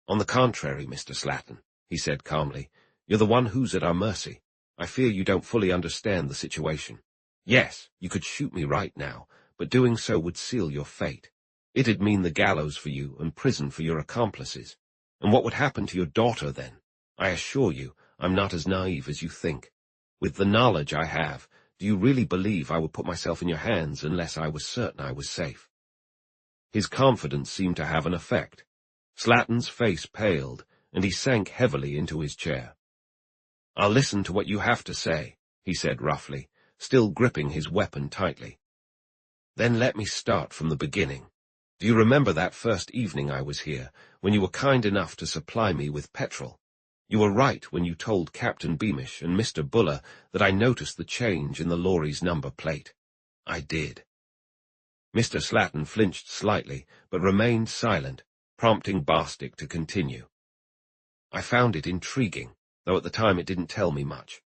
"On the contrary, Mr. Slatton," he said calmly, "you're the one who's at our mercy. I fear you don't fully understand the situation. Yes, you could shoot me right now, but doing so would seal your fate. It'd mean the gallows for you and prison for your accomplices. And what would happen to your daughter then? I assure you, I'm not as naive as you think. With the knowledge I have, do you really believe I would put myself in your hands unless I was certain I was safe?" His confidence seemed to have an effect. Slatton's face paled, and he sank heavily into his chair. "I'll listen to what you have to say," he said roughly, still gripping his weapon tightly. "Then let me start from the beginning. Do you remember that first evening I was here, when you were kind enough to supply me with petrol? You were right when you told Captain Beamish and Mr. Buller that I noticed the change in the lorry's number plate. I did." Mr. Slatton flinched slightly, but remained silent, prompting Bostick to continue. I found it intriguing, though at the time it didn't tell me much.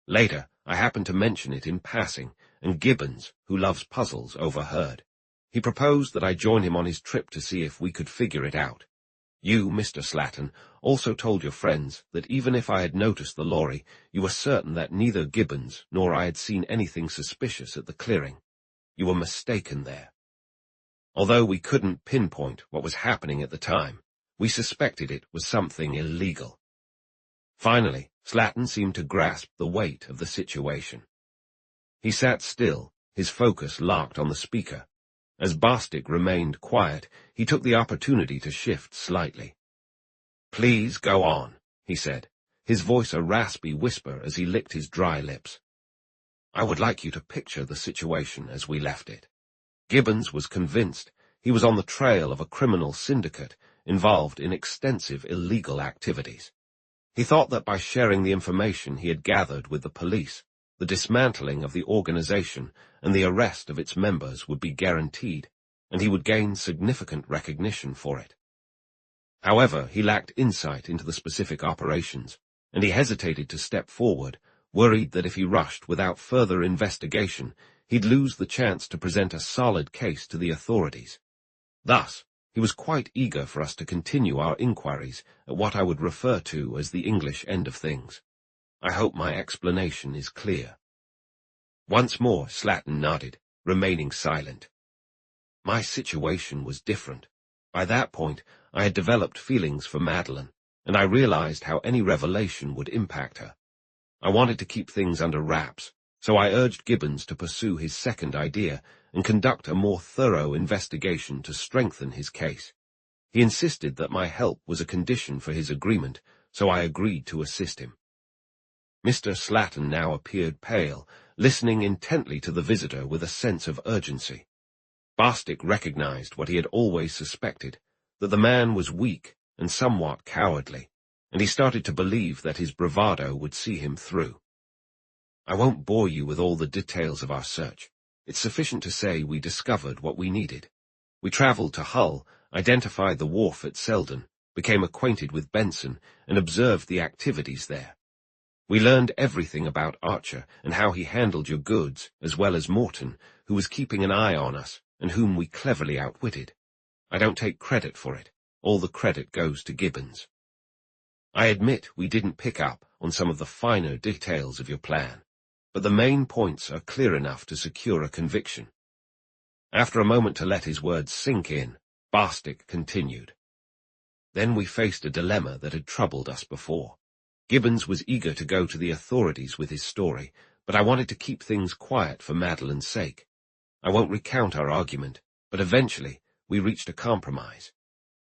Later, I happened to mention it in passing, and Gibbons, who loves puzzles, overheard. He proposed that I join him on his trip to see if we could figure it out. You, Mr. Slatton, also told your friends that even if I had noticed the lorry, you were certain that neither Gibbons nor I had seen anything suspicious at the clearing. You were mistaken there. Although we couldn't pinpoint what was happening at the time, we suspected it was something illegal. Finally, Slatton seemed to grasp the weight of the situation. He sat still, his focus locked on the speaker. As Bostick remained quiet, he took the opportunity to shift slightly. "Please go on," he said, his voice a raspy whisper as he licked his dry lips. "I would like you to picture the situation as we left it." Gibbons was convinced he was on the trail of a criminal syndicate involved in extensive illegal activities. He thought that by sharing the information he had gathered with the police, the dismantling of the organization and the arrest of its members would be guaranteed, and he would gain significant recognition for it. However, he lacked insight into the specific operations, and he hesitated to step forward, worried that if he rushed without further investigation, he'd lose the chance to present a solid case to the authorities. Thus, he was quite eager for us to continue our inquiries at what I would refer to as the English end of things. I hope my explanation is clear. Once more Slatton nodded, remaining silent. My situation was different. By that point, I had developed feelings for Madeleine, and I realized how any revelation would impact her. I wanted to keep things under wraps, so I urged Gibbons to pursue his second idea and conduct a more thorough investigation to strengthen his case. He insisted that my help was a condition for his agreement, so I agreed to assist him. Mr. Slatton now appeared pale, listening intently to the visitor with a sense of urgency. Bostick recognized what he had always suspected, that the man was weak and somewhat cowardly, and he started to believe that his bravado would see him through. I won't bore you with all the details of our search. It's sufficient to say we discovered what we needed. We traveled to Hull, identified the wharf at Selden, became acquainted with Benson, and observed the activities there. We learned everything about Archer and how he handled your goods, as well as Morton, who was keeping an eye on us, and whom we cleverly outwitted. I don't take credit for it. All the credit goes to Gibbons. I admit we didn't pick up on some of the finer details of your plan, but the main points are clear enough to secure a conviction. After a moment to let his words sink in, Bostick continued. Then we faced a dilemma that had troubled us before. Gibbons was eager to go to the authorities with his story, but I wanted to keep things quiet for Madeleine's sake. I won't recount our argument, but eventually we reached a compromise.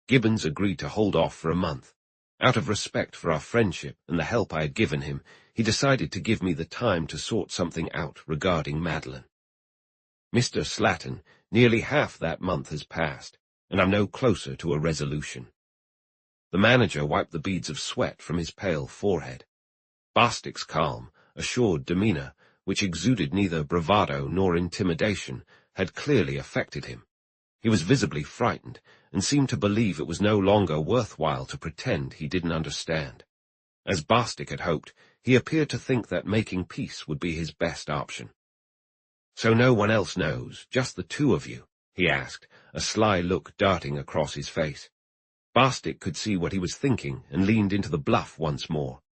Gibbons agreed to hold off for a month. Out of respect for our friendship and the help I had given him, he decided to give me the time to sort something out regarding Madeleine. Mr. Slatton, nearly half that month has passed, and I'm no closer to a resolution. The manager wiped the beads of sweat from his pale forehead. Bostick's calm, assured demeanor, which exuded neither bravado nor intimidation, had clearly affected him. He was visibly frightened, and seemed to believe it was no longer worthwhile to pretend he didn't understand. As Bostick had hoped, he appeared to think that making peace would be his best option. "So no one else knows, just the two of you?" he asked, a sly look darting across his face. Bostick could see what he was thinking and leaned into the bluff once more.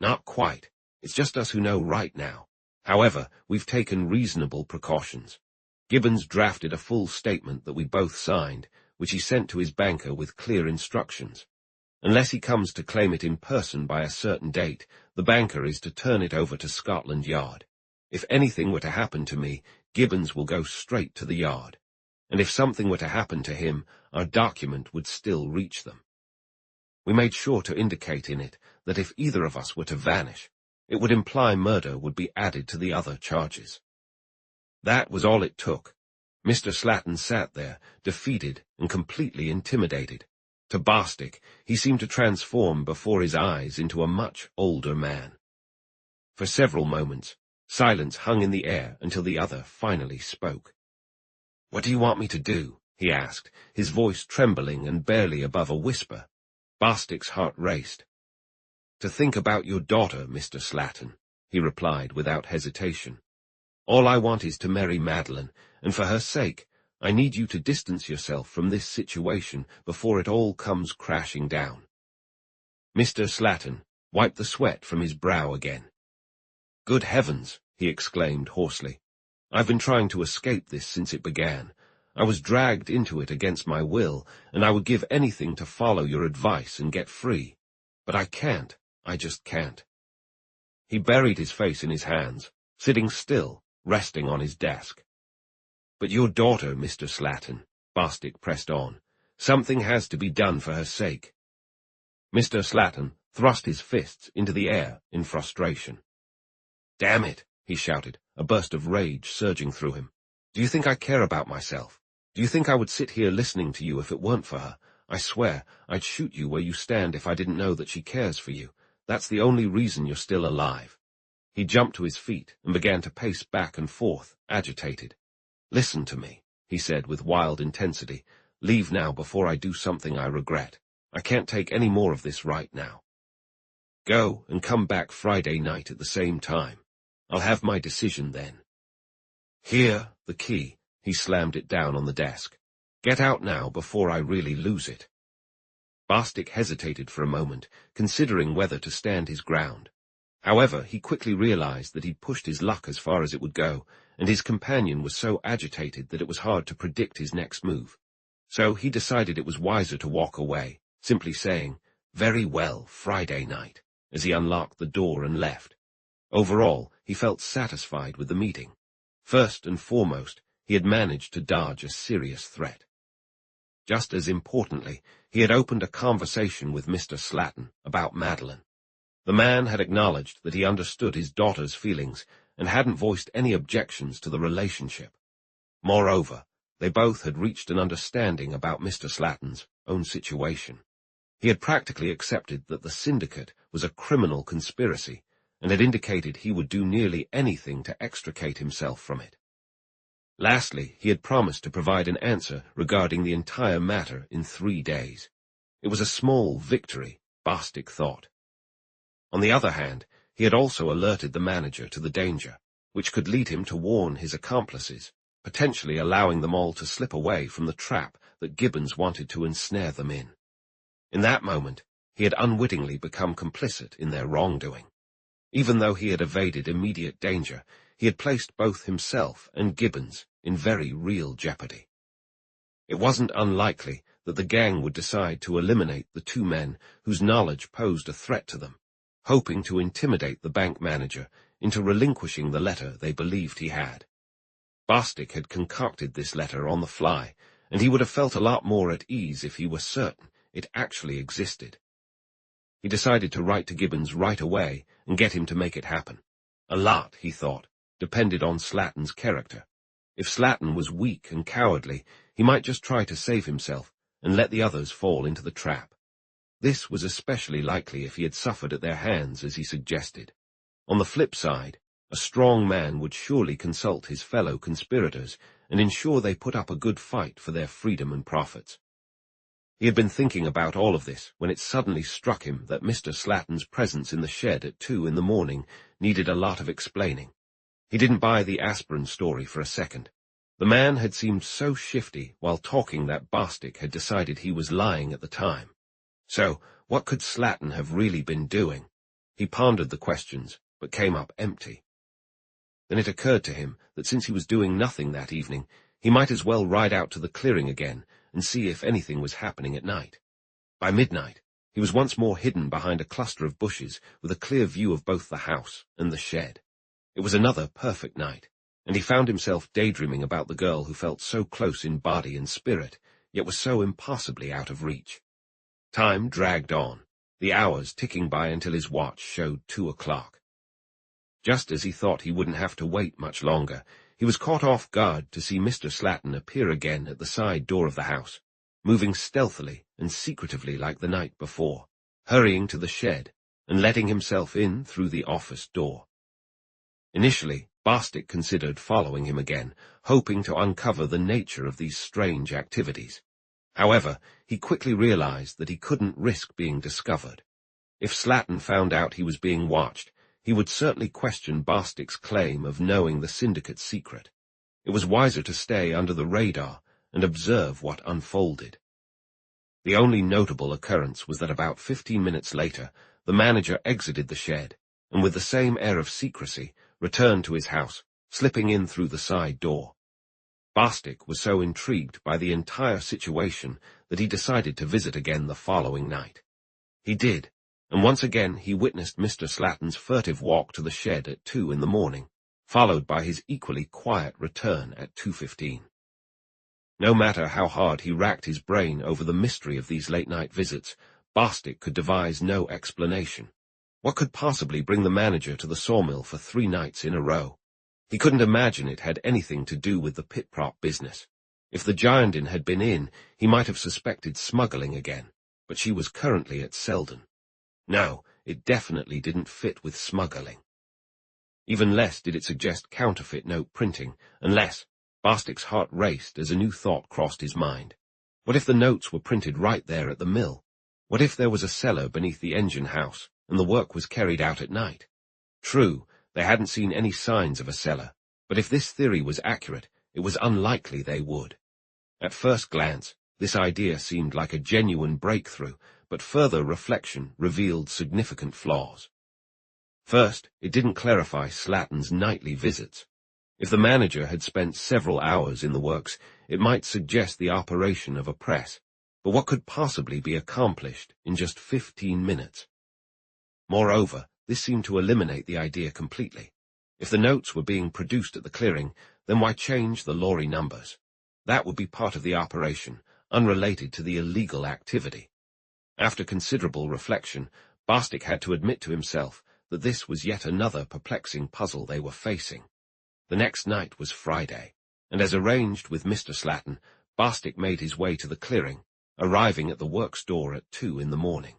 "Not quite. It's just us who know right now. However, we've taken reasonable precautions." Gibbons drafted a full statement that we both signed, which he sent to his banker with clear instructions. Unless he comes to claim it in person by a certain date, the banker is to turn it over to Scotland Yard. If anything were to happen to me, Gibbons will go straight to the yard. And if something were to happen to him, our document would still reach them. We made sure to indicate in it that if either of us were to vanish, it would imply murder would be added to the other charges. That was all it took. Mr. Slatton sat there, defeated and completely intimidated. To Bostick, he seemed to transform before his eyes into a much older man. For several moments, silence hung in the air until the other finally spoke. "What do you want me to do?" he asked, his voice trembling and barely above a whisper. Bostick's heart raced. "To think about your daughter, Mr. Slatton," he replied without hesitation. "All I want is to marry Madeleine, and for her sake, I need you to distance yourself from this situation before it all comes crashing down." Mr. Slatton wiped the sweat from his brow again. "Good heavens," he exclaimed hoarsely. "I've been trying to escape this since it began. I was dragged into it against my will, and I would give anything to follow your advice and get free. But I can't. I just can't." He buried his face in his hands, sitting still, resting on his desk. "But your daughter, Mr. Slatton," Bostick pressed on. "Something has to be done for her sake." Mr. Slatton thrust his fists into the air in frustration. "Damn it," he shouted, a burst of rage surging through him. "Do you think I care about myself? Do you think I would sit here listening to you if it weren't for her? I swear, I'd shoot you where you stand if I didn't know that she cares for you. That's the only reason you're still alive." He jumped to his feet and began to pace back and forth, agitated. "Listen to me," he said with wild intensity. "Leave now before I do something I regret. I can't take any more of this right now. Go and come back Friday night at the same time. I'll have my decision then. Here, the key." He slammed it down on the desk. "Get out now before I really lose it." Bostick hesitated for a moment, considering whether to stand his ground. However, he quickly realized that he'd pushed his luck as far as it would go, and his companion was so agitated that it was hard to predict his next move. So he decided it was wiser to walk away, simply saying, "Very well, Friday night," as he unlocked the door and left. Overall, he felt satisfied with the meeting. First and foremost, he had managed to dodge a serious threat. Just as importantly, he had opened a conversation with Mr. Slatton about Madeleine. The man had acknowledged that he understood his daughter's feelings and hadn't voiced any objections to the relationship. Moreover, they both had reached an understanding about Mr. Slatton's own situation. He had practically accepted that the syndicate was a criminal conspiracy and had indicated he would do nearly anything to extricate himself from it. Lastly, he had promised to provide an answer regarding the entire matter in 3 days. It was a small victory, Bostick thought. On the other hand, he had also alerted the manager to the danger, which could lead him to warn his accomplices, potentially allowing them all to slip away from the trap that Gibbons wanted to ensnare them in. In that moment, he had unwittingly become complicit in their wrongdoing. Even though he had evaded immediate danger, he had placed both himself and Gibbons in very real jeopardy. It wasn't unlikely that the gang would decide to eliminate the 2 men whose knowledge posed a threat to them, hoping to intimidate the bank manager into relinquishing the letter they believed he had. Bostick had concocted this letter on the fly, and he would have felt a lot more at ease if he were certain it actually existed. He decided to write to Gibbons right away and get him to make it happen. A lot, he thought, depended on Slatton's character. If Slatton was weak and cowardly, he might just try to save himself and let the others fall into the trap. This was especially likely if he had suffered at their hands, as he suggested. On the flip side, a strong man would surely consult his fellow conspirators and ensure they put up a good fight for their freedom and profits. He had been thinking about all of this when it suddenly struck him that Mr. Slatton's presence in the shed at 2 in the morning needed a lot of explaining. He didn't buy the aspirin story for a second. The man had seemed so shifty while talking that Bostick had decided he was lying at the time. So, what could Slatton have really been doing? He pondered the questions, but came up empty. Then it occurred to him that since he was doing nothing that evening, he might as well ride out to the clearing again and see if anything was happening at night. By midnight, he was once more hidden behind a cluster of bushes with a clear view of both the house and the shed. It was another perfect night, and he found himself daydreaming about the girl who felt so close in body and spirit, yet was so impossibly out of reach. Time dragged on, the hours ticking by until his watch showed 2 o'clock. Just as he thought he wouldn't have to wait much longer, he was caught off guard to see Mr. Slatton appear again at the side door of the house, moving stealthily and secretively like the night before, hurrying to the shed and letting himself in through the office door. Initially, Bostick considered following him again, hoping to uncover the nature of these strange activities. However, he quickly realized that he couldn't risk being discovered. If Slatton found out he was being watched, he would certainly question Bostick's claim of knowing the syndicate's secret. It was wiser to stay under the radar and observe what unfolded. The only notable occurrence was that about 15 minutes later, the manager exited the shed, and with the same air of secrecy, returned to his house, slipping in through the side door. Bostick was so intrigued by the entire situation that he decided to visit again the following night. He did, and once again he witnessed Mr. Slatton's furtive walk to the shed at 2 in the morning, followed by his equally quiet return at 2:15. No matter how hard he racked his brain over the mystery of these late-night visits, Bostick could devise no explanation. What could possibly bring the manager to the sawmill for 3 nights in a row? He couldn't imagine it had anything to do with the Pit-Prop business. If the Girondin had been in, he might have suspected smuggling again, but she was currently at Selden. No, it definitely didn't fit with smuggling. Even less did it suggest counterfeit note printing, unless Bostick's heart raced as a new thought crossed his mind. What if the notes were printed right there at the mill? What if there was a cellar beneath the engine house, and the work was carried out at night? True, they hadn't seen any signs of a cellar, but if this theory was accurate, it was unlikely they would. At first glance, this idea seemed like a genuine breakthrough, but further reflection revealed significant flaws. First, it didn't clarify Slatton's nightly visits. If the manager had spent several hours in the works, it might suggest the operation of a press, but what could possibly be accomplished in just 15 minutes? Moreover, this seemed to eliminate the idea completely. If the notes were being produced at the clearing, then why change the lorry numbers? That would be part of the operation, unrelated to the illegal activity. After considerable reflection, Bostick had to admit to himself that this was yet another perplexing puzzle they were facing. The next night was Friday, and as arranged with Mr. Slatton, Bostick made his way to the clearing, arriving at the works door at 2 in the morning.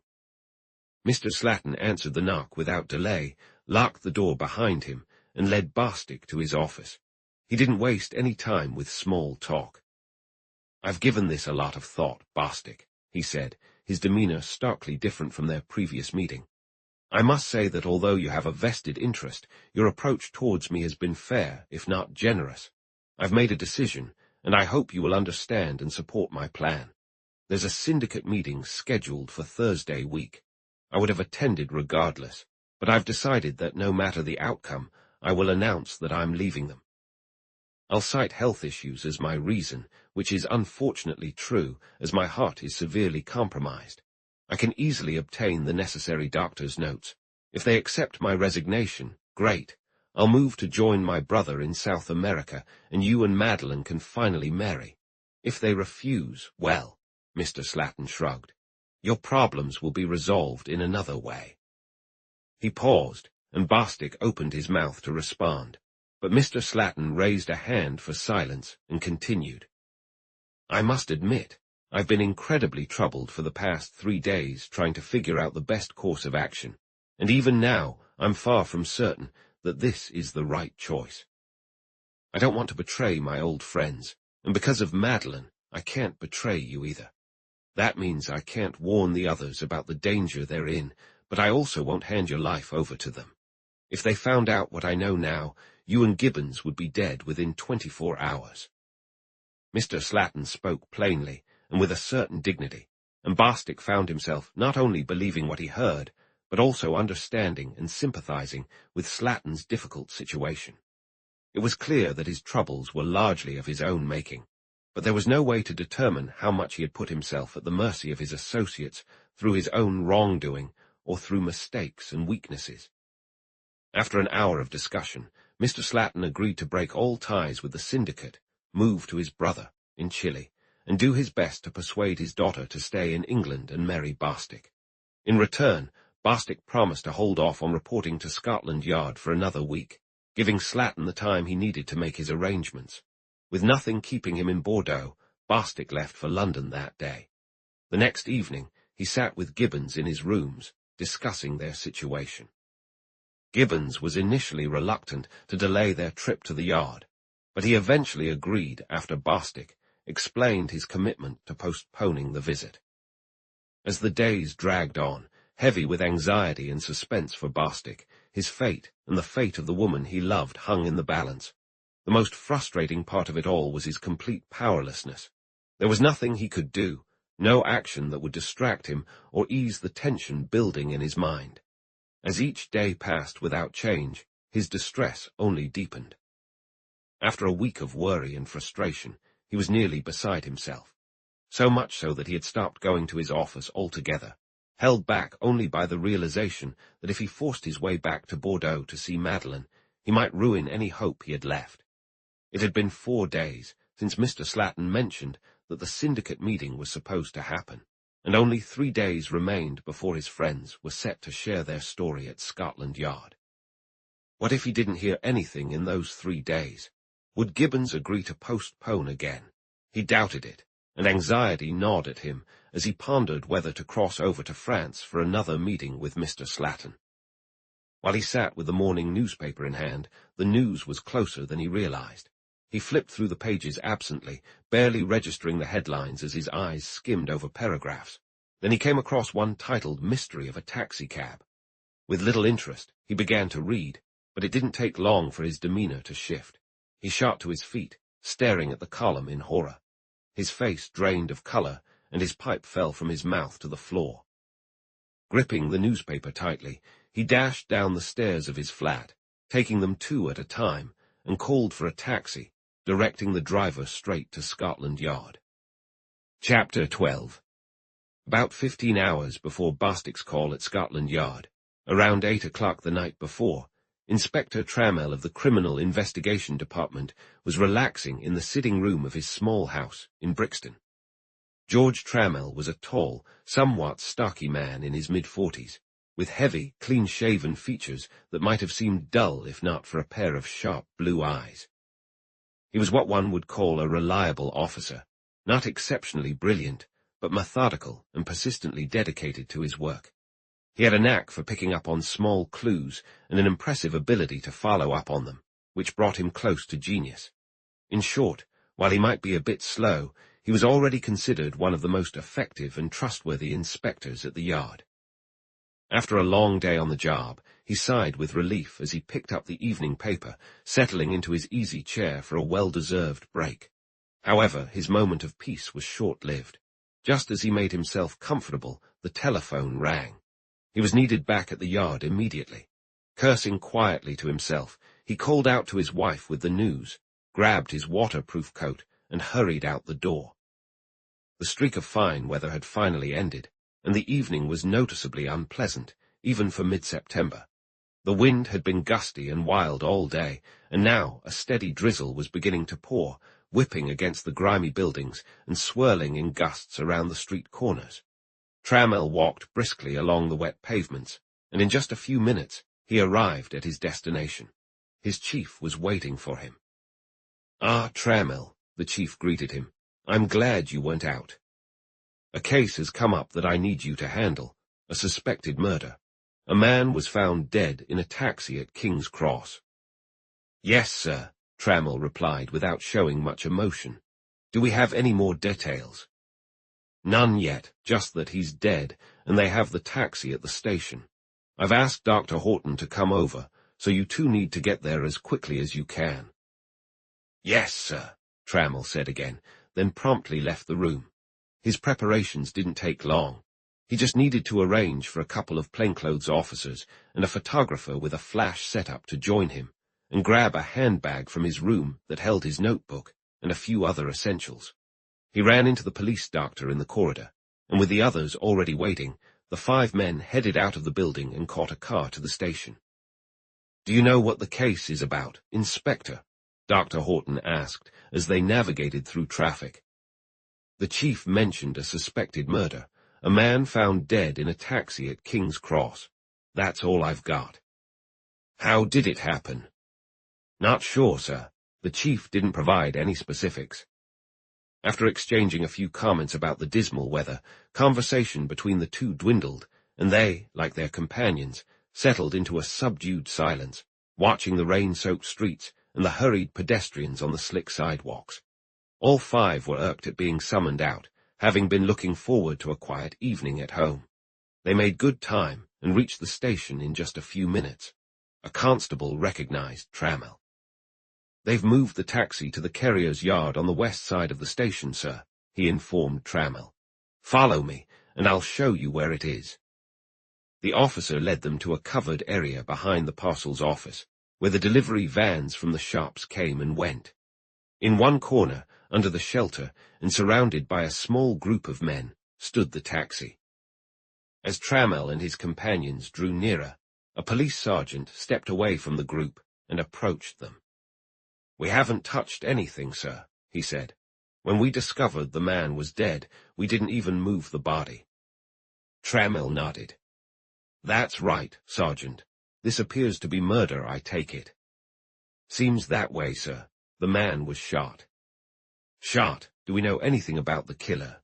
Mr. Slatton answered the knock without delay, locked the door behind him, and led Bostick to his office. He didn't waste any time with small talk. "I've given this a lot of thought, Bostick," he said, his demeanor starkly different from their previous meeting. "I must say that although you have a vested interest, your approach towards me has been fair, if not generous. I've made a decision, and I hope you will understand and support my plan. There's a syndicate meeting scheduled for Thursday week. I would have attended regardless, but I've decided that no matter the outcome, I will announce that I'm leaving them. I'll cite health issues as my reason, which is unfortunately true, as my heart is severely compromised. I can easily obtain the necessary doctor's notes. If they accept my resignation, great. I'll move to join my brother in South America, and you and Madeleine can finally marry. If they refuse, well," Mr. Slatton shrugged, "your problems will be resolved in another way." He paused, and Bostick opened his mouth to respond, but Mr. Slatton raised a hand for silence and continued. "I must admit, I've been incredibly troubled for the past 3 days trying to figure out the best course of action, and even now I'm far from certain that this is the right choice. I don't want to betray my old friends, and because of Madeleine, I can't betray you either. That means I can't warn the others about the danger they're in, but I also won't hand your life over to them. If they found out what I know now, you and Gibbons would be dead within 24 hours. Mr. Slatton spoke plainly, and with a certain dignity, and Bostick found himself not only believing what he heard, but also understanding and sympathizing with Slatton's difficult situation. It was clear that his troubles were largely of his own making, but there was no way to determine how much he had put himself at the mercy of his associates through his own wrongdoing or through mistakes and weaknesses. After an hour of discussion, Mr. Slatton agreed to break all ties with the syndicate, move to his brother in Chile, and do his best to persuade his daughter to stay in England and marry Bostick. In return, Bostick promised to hold off on reporting to Scotland Yard for another week, giving Slatton the time he needed to make his arrangements. With nothing keeping him in Bordeaux, Bostick left for London that day. The next evening, he sat with Gibbons in his rooms, discussing their situation. Gibbons was initially reluctant to delay their trip to the yard, but he eventually agreed after Bostick, explained his commitment to postponing the visit. As the days dragged on, heavy with anxiety and suspense for Bostick, his fate and the fate of the woman he loved hung in the balance. The most frustrating part of it all was his complete powerlessness. There was nothing he could do, no action that would distract him or ease the tension building in his mind. As each day passed without change, his distress only deepened. After a week of worry and frustration, he was nearly beside himself. So much so that he had stopped going to his office altogether, held back only by the realization that if he forced his way back to Bordeaux to see Madeleine, he might ruin any hope he had left. It had been 4 days since Mr. Slatton mentioned that the syndicate meeting was supposed to happen, and only 3 days remained before his friends were set to share their story at Scotland Yard. What if he didn't hear anything in those 3 days? Would Gibbons agree to postpone again? He doubted it, and anxiety gnawed at him as he pondered whether to cross over to France for another meeting with Mr. Slatton. While he sat with the morning newspaper in hand, the news was closer than he realized. He flipped through the pages absently, barely registering the headlines as his eyes skimmed over paragraphs. Then he came across one titled Mystery of a Taxicab. With little interest, he began to read, but it didn't take long for his demeanor to shift. He shot to his feet, staring at the column in horror. His face drained of color, and his pipe fell from his mouth to the floor. Gripping the newspaper tightly, he dashed down the stairs of his flat, taking them 2 at a time, and called for a taxi, directing the driver straight to Scotland Yard. Chapter 12. About 15 hours before Bostick's call at Scotland Yard, around 8 o'clock the night before, Inspector Trammell of the Criminal Investigation Department was relaxing in the sitting room of his small house in Brixton. George Trammell was a tall, somewhat stocky man in his mid-40s, with heavy, clean-shaven features that might have seemed dull if not for a pair of sharp blue eyes. He was what one would call a reliable officer, not exceptionally brilliant, but methodical and persistently dedicated to his work. He had a knack for picking up on small clues and an impressive ability to follow up on them, which brought him close to genius. In short, while he might be a bit slow, he was already considered one of the most effective and trustworthy inspectors at the yard. After a long day on the job, he sighed with relief as he picked up the evening paper, settling into his easy chair for a well-deserved break. However, his moment of peace was short-lived. Just as he made himself comfortable, the telephone rang. He was needed back at the yard immediately. Cursing quietly to himself, he called out to his wife with the news, grabbed his waterproof coat, and hurried out the door. The streak of fine weather had finally ended, and the evening was noticeably unpleasant, even for mid-September. The wind had been gusty and wild all day, and now a steady drizzle was beginning to pour, whipping against the grimy buildings and swirling in gusts around the street corners. Trammell walked briskly along the wet pavements, and in just a few minutes he arrived at his destination. His chief was waiting for him. "Ah, Trammell," the chief greeted him. "I'm glad you went out. A case has come up that I need you to handle, a suspected murder. A man was found dead in a taxi at King's Cross." "Yes, sir," Trammell replied without showing much emotion. "Do we have any more details?" "None yet, just that he's dead, and they have the taxi at the station. I've asked Dr. Horton to come over, so you two need to get there as quickly as you can." "Yes, sir," Trammell said again, then promptly left the room. His preparations didn't take long. He just needed to arrange for a couple of plainclothes officers and a photographer with a flash setup to join him, and grab a handbag from his room that held his notebook and a few other essentials. He ran into the police doctor in the corridor, and with the others already waiting, the 5 men headed out of the building and caught a car to the station. "Do you know what the case is about, Inspector?" Dr. Horton asked as they navigated through traffic. The chief mentioned a suspected murder, a man found dead in a taxi at King's Cross. That's all I've got. "How did it happen?" "Not sure, sir. The chief didn't provide any specifics." After exchanging a few comments about the dismal weather, conversation between the two dwindled, and they, like their companions, settled into a subdued silence, watching the rain-soaked streets and the hurried pedestrians on the slick sidewalks. All 5 were irked at being summoned out, having been looking forward to a quiet evening at home. They made good time and reached the station in just a few minutes. A constable recognized Trammell. "They've moved the taxi to the carrier's yard on the west side of the station, sir," he informed Trammell. "Follow me, and I'll show you where it is." The officer led them to a covered area behind the parcels office, where the delivery vans from the shops came and went. In one corner, under the shelter, and surrounded by a small group of men, stood the taxi. As Trammell and his companions drew nearer, a police sergeant stepped away from the group and approached them. "We haven't touched anything, sir," he said. "When we discovered the man was dead, we didn't even move the body." Trammell nodded. "That's right, Sergeant. This appears to be murder, I take it." "Seems that way, sir. The man was shot." "Shot? Do we know anything about the killer?"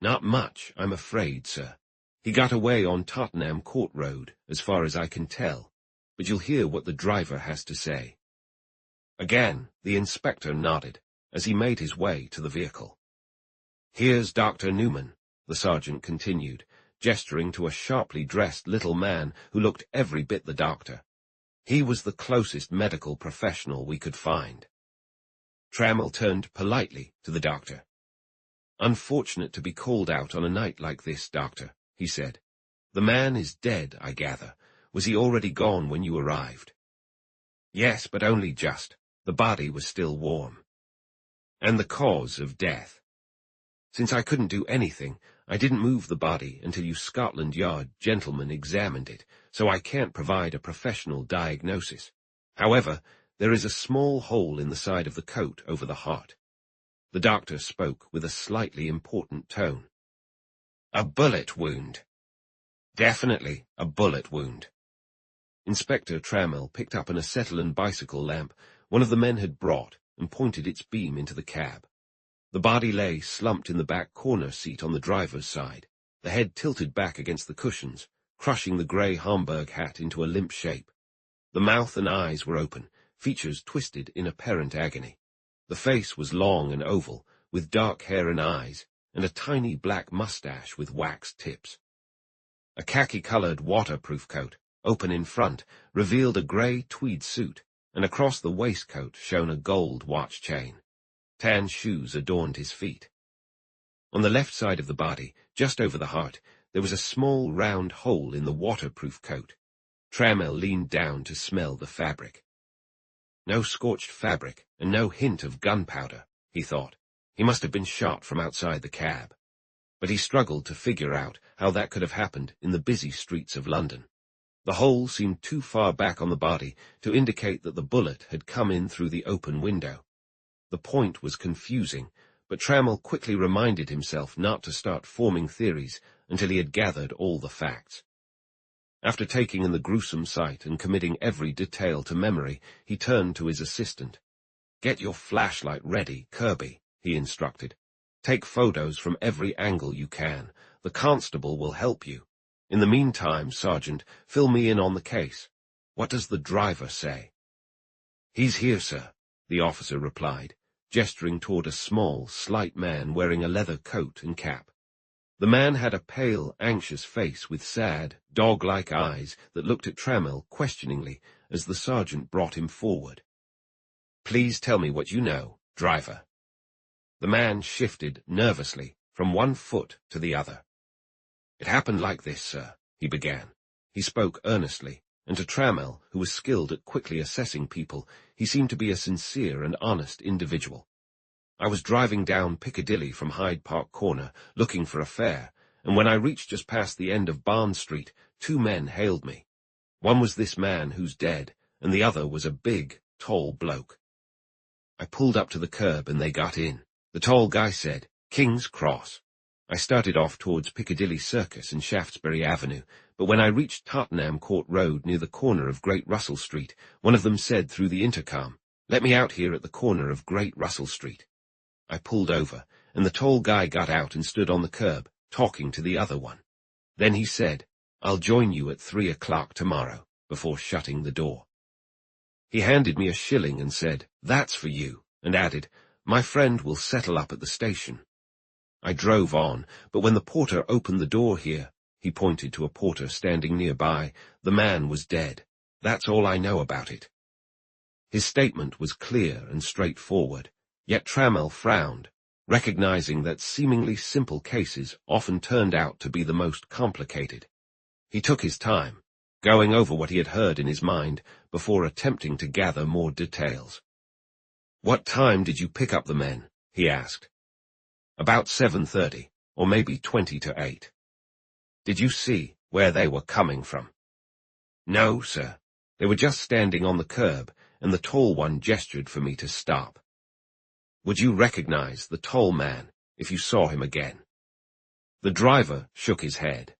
"Not much, I'm afraid, sir. He got away on Tottenham Court Road, as far as I can tell, but you'll hear what the driver has to say." Again, the inspector nodded, as he made his way to the vehicle. "Here's Dr. Newman," the sergeant continued, gesturing to a sharply dressed little man who looked every bit the doctor. "He was the closest medical professional we could find." Trammell turned politely to the doctor. "Unfortunate to be called out on a night like this, doctor," he said. "The man is dead, I gather. Was he already gone when you arrived?" "Yes, but only just. The body was still warm." "And the cause of death?" "Since I couldn't do anything, I didn't move the body until you Scotland Yard gentlemen examined it, so I can't provide a professional diagnosis. However, there is a small hole in the side of the coat over the heart." The doctor spoke with a slightly important tone. "A bullet wound." "Definitely a bullet wound." Inspector Trammell picked up an acetylene bicycle lamp one of the men had brought and pointed its beam into the cab. The body lay slumped in the back corner seat on the driver's side, the head tilted back against the cushions, crushing the grey Homburg hat into a limp shape. The mouth and eyes were open, features twisted in apparent agony. The face was long and oval, with dark hair and eyes, and a tiny black mustache with wax tips. A khaki-colored waterproof coat, open in front, revealed a grey tweed suit, and across the waistcoat shone a gold watch chain. Tan shoes adorned his feet. On the left side of the body, just over the heart, there was a small round hole in the waterproof coat. Trammell leaned down to smell the fabric. No scorched fabric, and no hint of gunpowder, he thought. He must have been shot from outside the cab. But he struggled to figure out how that could have happened in the busy streets of London. The hole seemed too far back on the body to indicate that the bullet had come in through the open window. The point was confusing, but Trammell quickly reminded himself not to start forming theories until he had gathered all the facts. After taking in the gruesome sight and committing every detail to memory, he turned to his assistant. "Get your flashlight ready, Kirby," he instructed. "Take photos from every angle you can. The constable will help you. In the meantime, Sergeant, fill me in on the case. What does the driver say?" "He's here, sir," the officer replied, gesturing toward a small, slight man wearing a leather coat and cap. The man had a pale, anxious face with sad, dog-like eyes that looked at Trammell questioningly as the sergeant brought him forward. "Please tell me what you know, driver." The man shifted nervously from one foot to the other. "It happened like this, sir," he began. He spoke earnestly, and to Trammell, who was skilled at quickly assessing people, he seemed to be a sincere and honest individual. "I was driving down Piccadilly from Hyde Park Corner, looking for a fare, and when I reached just past the end of Barn Street, 2 men hailed me. One was this man who's dead, and the other was a big, tall bloke. I pulled up to the curb and they got in. The tall guy said, 'King's Cross.' I started off towards Piccadilly Circus and Shaftesbury Avenue, but when I reached Tottenham Court Road near the corner of Great Russell Street, one of them said through the intercom, 'Let me out here at the corner of Great Russell Street.' I pulled over, and the tall guy got out and stood on the curb, talking to the other one. Then he said, 'I'll join you at 3 o'clock tomorrow,' before shutting the door. He handed me a shilling and said, 'That's for you,' and added, My friend will settle up at the station. I drove on, but when the porter opened the door here, he pointed to a porter standing nearby, the man was dead. That's all I know about it. His statement was clear and straightforward, yet Trammell frowned, recognizing that seemingly simple cases often turned out to be the most complicated. He took his time, going over what he had heard in his mind before attempting to gather more details. "What time did you pick up the men?" he asked. "About 7:30, or maybe 20 to 8. "Did you see where they were coming from?" "No, sir. They were just standing on the curb, and the tall one gestured for me to stop." "Would you recognize the tall man if you saw him again?" The driver shook his head.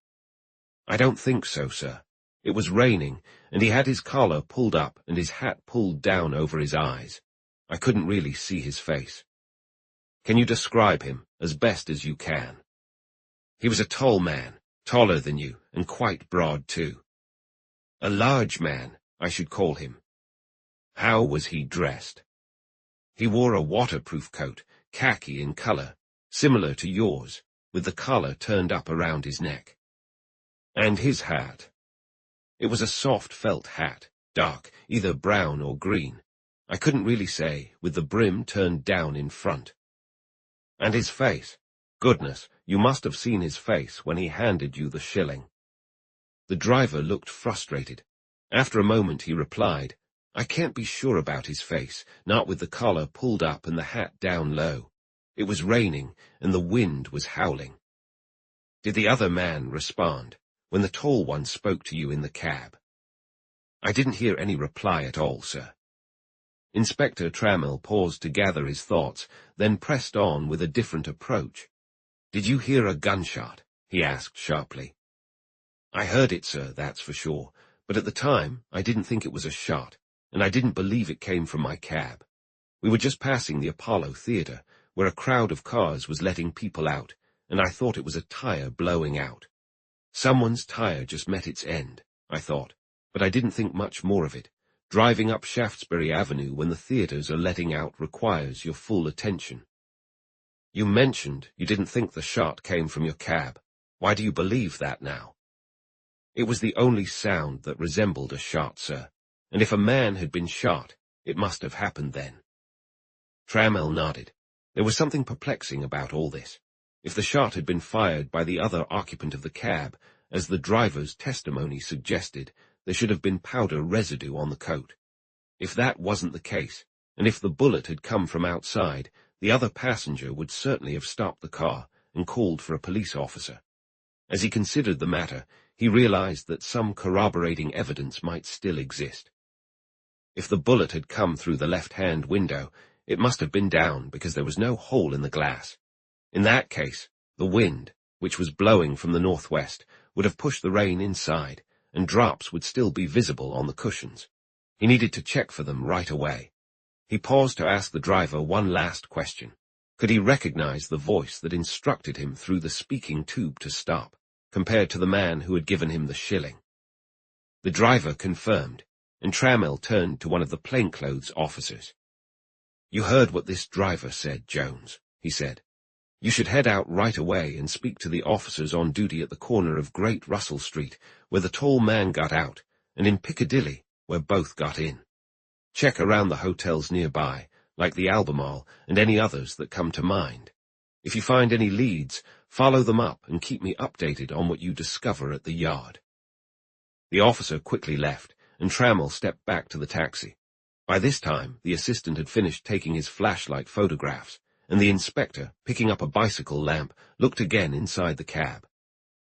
"I don't think so, sir. It was raining, and he had his collar pulled up and his hat pulled down over his eyes. I couldn't really see his face." "Can you describe him as best as you can?" "He was a tall man, taller than you, and quite broad too. A large man, I should call him." "How was he dressed?" "He wore a waterproof coat, khaki in color, similar to yours, with the collar turned up around his neck." "And his hat?" "It was a soft felt hat, dark, either brown or green. I couldn't really say, with the brim turned down in front." "And his face? Goodness, you must have seen his face when he handed you the shilling." The driver looked frustrated. After a moment he replied, "I can't be sure about his face, not with the collar pulled up and the hat down low. It was raining, and the wind was howling." "Did the other man respond, when the tall one spoke to you in the cab?" "I didn't hear any reply at all, sir." Inspector Trammell paused to gather his thoughts, then pressed on with a different approach. "Did you hear a gunshot?" he asked sharply. "I heard it, sir, that's for sure, but at the time I didn't think it was a shot, and I didn't believe it came from my cab. We were just passing the Apollo Theater, where a crowd of cars was letting people out, and I thought it was a tire blowing out. Someone's tire just met its end, I thought, but I didn't think much more of it. Driving up Shaftesbury Avenue when the theaters are letting out requires your full attention." "You mentioned you didn't think the shot came from your cab. Why do you believe that now?" "It was the only sound that resembled a shot, sir, and if a man had been shot, it must have happened then." Trammell nodded. There was something perplexing about all this. If the shot had been fired by the other occupant of the cab, as the driver's testimony suggested, there should have been powder residue on the coat. If that wasn't the case, and if the bullet had come from outside, the other passenger would certainly have stopped the car and called for a police officer. As he considered the matter, he realized that some corroborating evidence might still exist. If the bullet had come through the left-hand window, it must have been down because there was no hole in the glass. In that case, the wind, which was blowing from the northwest, would have pushed the rain inside, and drops would still be visible on the cushions. He needed to check for them right away. He paused to ask the driver one last question. Could he recognize the voice that instructed him through the speaking tube to stop, compared to the man who had given him the shilling? The driver confirmed, and Trammell turned to one of the plainclothes officers. "You heard what this driver said, Jones," he said. "You should head out right away and speak to the officers on duty at the corner of Great Russell Street, where the tall man got out, and in Piccadilly, where both got in. Check around the hotels nearby, like the Albemarle and any others that come to mind. If you find any leads, follow them up and keep me updated on what you discover at the yard." The officer quickly left, and Trammell stepped back to the taxi. By this time, the assistant had finished taking his flashlight photographs, and the inspector, picking up a bicycle lamp, looked again inside the cab.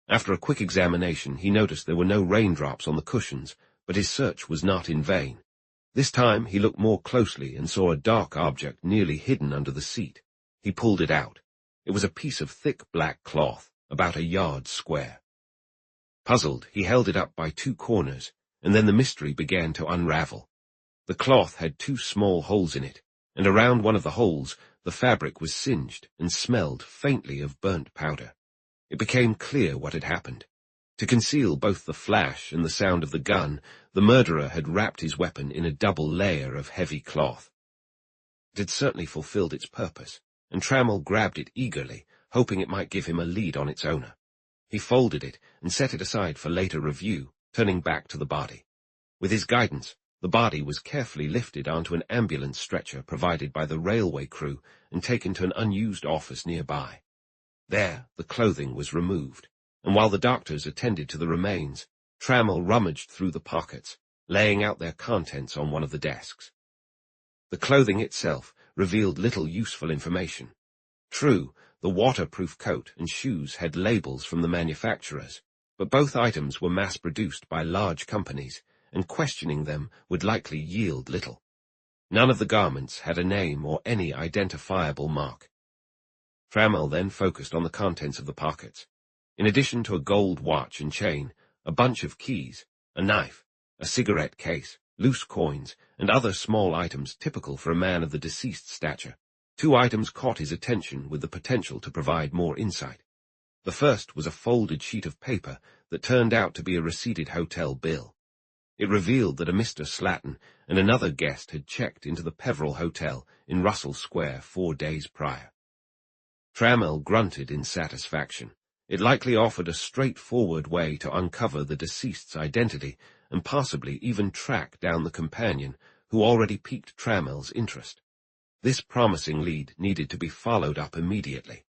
After a quick examination, he noticed there were no raindrops on the cushions, but his search was not in vain. This time he looked more closely and saw a dark object nearly hidden under the seat. He pulled it out. It was a piece of thick black cloth, about a yard square. Puzzled, he held it up by two corners, and then the mystery began to unravel. The cloth had two small holes in it, and around one of the holes the fabric was singed and smelled faintly of burnt powder. It became clear what had happened. To conceal both the flash and the sound of the gun, the murderer had wrapped his weapon in a double layer of heavy cloth. It had certainly fulfilled its purpose, and Trammell grabbed it eagerly, hoping it might give him a lead on its owner. He folded it and set it aside for later review, turning back to the body. With his guidance, the body was carefully lifted onto an ambulance stretcher provided by the railway crew and taken to an unused office nearby. There, the clothing was removed, and while the doctors attended to the remains, Trammell rummaged through the pockets, laying out their contents on one of the desks. The clothing itself revealed little useful information. True, the waterproof coat and shoes had labels from the manufacturers, but both items were mass-produced by large companies, and questioning them would likely yield little. None of the garments had a name or any identifiable mark. Trammell then focused on the contents of the pockets. In addition to a gold watch and chain, a bunch of keys, a knife, a cigarette case, loose coins, and other small items typical for a man of the deceased's stature. 2 items caught his attention with the potential to provide more insight. The first was a folded sheet of paper that turned out to be a receipted hotel bill. It revealed that a Mr. Slatton and another guest had checked into the Peveril Hotel in Russell Square 4 days prior. Trammell grunted in satisfaction. It likely offered a straightforward way to uncover the deceased's identity and possibly even track down the companion who already piqued Trammell's interest. This promising lead needed to be followed up immediately.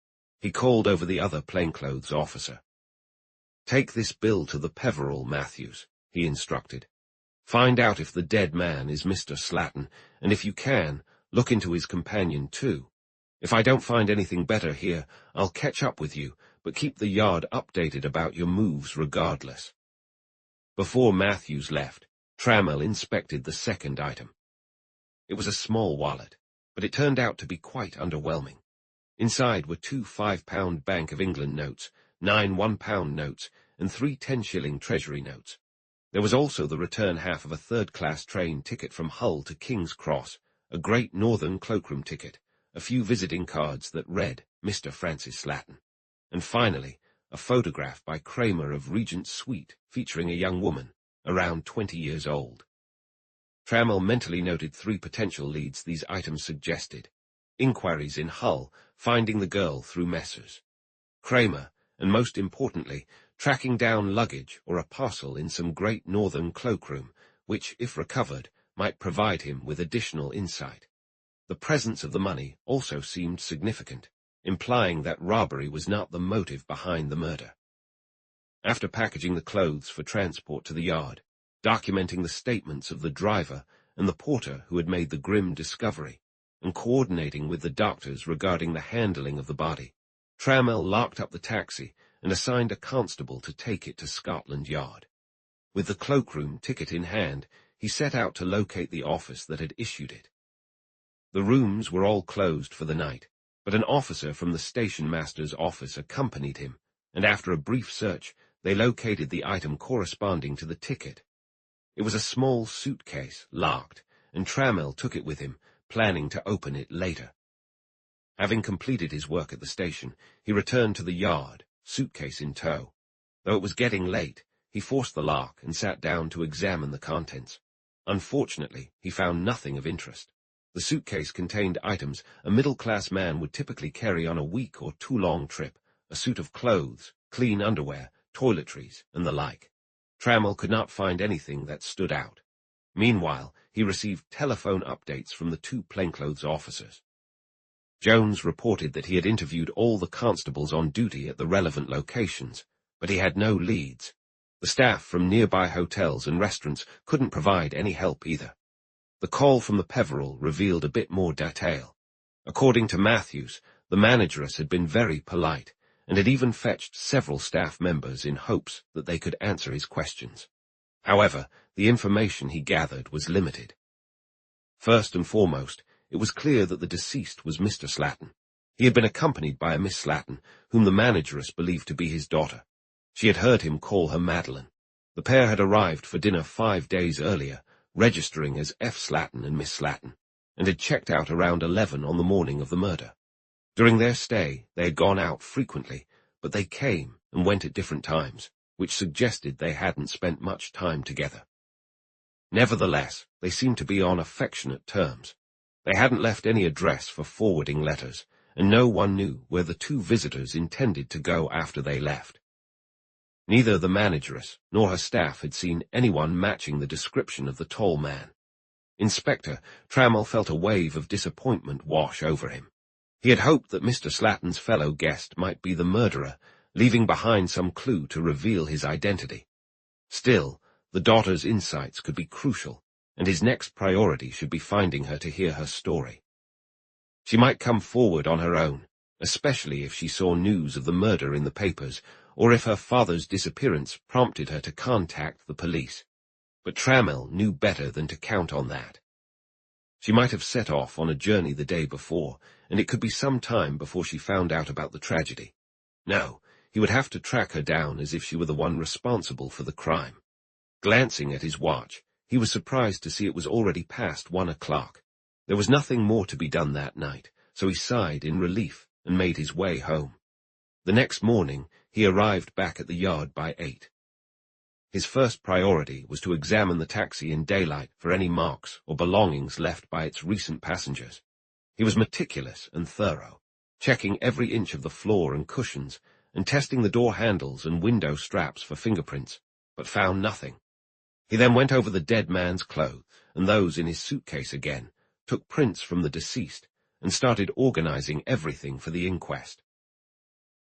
He called over the other plainclothes officer. "Take this bill to the Peveril, Matthews," he instructed. "Find out if the dead man is Mr. Slatton, and if you can, look into his companion too. If I don't find anything better here, I'll catch up with you, but keep the yard updated about your moves regardless." Before Matthews left, Trammell inspected the second item. It was a small wallet, but it turned out to be quite underwhelming. Inside were 2 £5 Bank of England notes, 9 £1 notes, and 3 10-shilling Treasury notes. There was also the return half of a third-class train ticket from Hull to King's Cross, a Great Northern cloakroom ticket, a few visiting cards that read Mr. Francis Slatton, and finally, a photograph by Kramer of Regent's Suite featuring a young woman, around 20 years old. Trammell mentally noted 3 potential leads these items suggested. Inquiries in Hull, finding the girl through Messrs. Kramer, and most importantly, tracking down luggage or a parcel in some Great Northern cloakroom, which, if recovered, might provide him with additional insight. The presence of the money also seemed significant, implying that robbery was not the motive behind the murder. After packaging the clothes for transport to the yard, documenting the statements of the driver and the porter who had made the grim discovery, and coordinating with the doctors regarding the handling of the body, Trammell locked up the taxi and assigned a constable to take it to Scotland Yard. With the cloakroom ticket in hand, he set out to locate the office that had issued it. The rooms were all closed for the night, but an officer from the station master's office accompanied him, and after a brief search, they located the item corresponding to the ticket. It was a small suitcase, locked, and Trammell took it with him, planning to open it later. Having completed his work at the station, he returned to the yard, suitcase in tow. Though it was getting late, he forced the lock and sat down to examine the contents. Unfortunately, he found nothing of interest. The suitcase contained items a middle-class man would typically carry on a week or 2-long trip, a suit of clothes, clean underwear, toiletries, and the like. Trammell could not find anything that stood out. Meanwhile, he received telephone updates from the 2 plainclothes officers. Jones reported that he had interviewed all the constables on duty at the relevant locations, but he had no leads. The staff from nearby hotels and restaurants couldn't provide any help either. The call from the Peveril revealed a bit more detail. According to Matthews, the manageress had been very polite, and had even fetched several staff members in hopes that they could answer his questions. However, the information he gathered was limited. First and foremost, it was clear that the deceased was Mr. Slatton. He had been accompanied by a Miss Slatton, whom the manageress believed to be his daughter. She had heard him call her Madeleine. The pair had arrived for dinner 5 days earlier, registering as F. Slatton and Miss Slatton, and had checked out around 11 on the morning of the murder. During their stay, they had gone out frequently, but they came and went at different times, which suggested they hadn't spent much time together. Nevertheless, they seemed to be on affectionate terms. They hadn't left any address for forwarding letters, and no one knew where the two visitors intended to go after they left. Neither the manageress nor her staff had seen anyone matching the description of the tall man. Inspector Trammell felt a wave of disappointment wash over him. He had hoped that Mr. Slatten's fellow guest might be the murderer, leaving behind some clue to reveal his identity. Still, the daughter's insights could be crucial, and his next priority should be finding her to hear her story. She might come forward on her own, especially if she saw news of the murder in the papers, or if her father's disappearance prompted her to contact the police. But Trammell knew better than to count on that. She might have set off on a journey the day before, and it could be some time before she found out about the tragedy. No, he would have to track her down as if she were the one responsible for the crime. Glancing at his watch, he was surprised to see it was already past 1 o'clock. There was nothing more to be done that night, so he sighed in relief and made his way home. The next morning, he arrived back at the yard by 8. His first priority was to examine the taxi in daylight for any marks or belongings left by its recent passengers. He was meticulous and thorough, checking every inch of the floor and cushions, and testing the door handles and window straps for fingerprints, but found nothing. He then went over the dead man's clothes and those in his suitcase again, took prints from the deceased, and started organizing everything for the inquest.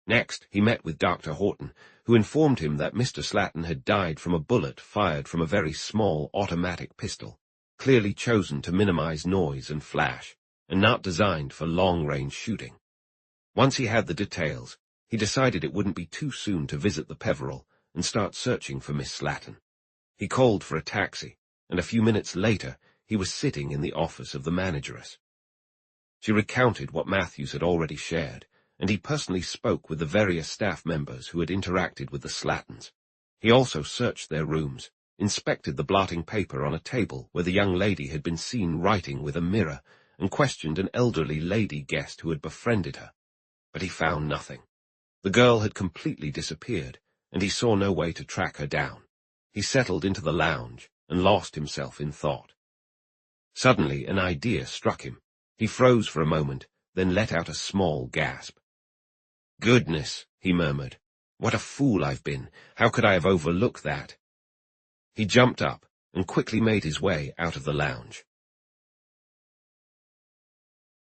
Next, he met with Dr. Horton, who informed him that Mr. Slatten had died from a bullet fired from a very small automatic pistol, clearly chosen to minimize noise and flash, and not designed for long-range shooting. Once he had the details, he decided it wouldn't be too soon to visit the Peveril and start searching for Miss Slatten. He called for a taxi, and a few minutes later he was sitting in the office of the manageress. She recounted what Matthews had already shared, and he personally spoke with the various staff members who had interacted with the Slattens. He also searched their rooms, inspected the blotting paper on a table where the young lady had been seen writing with a mirror, and questioned an elderly lady guest who had befriended her. But he found nothing. The girl had completely disappeared, and he saw no way to track her down. He settled into the lounge and lost himself in thought. Suddenly an idea struck him. He froze for a moment, then let out a small gasp. "Goodness," he murmured. "What a fool I've been. How could I have overlooked that?" He jumped up and quickly made his way out of the lounge.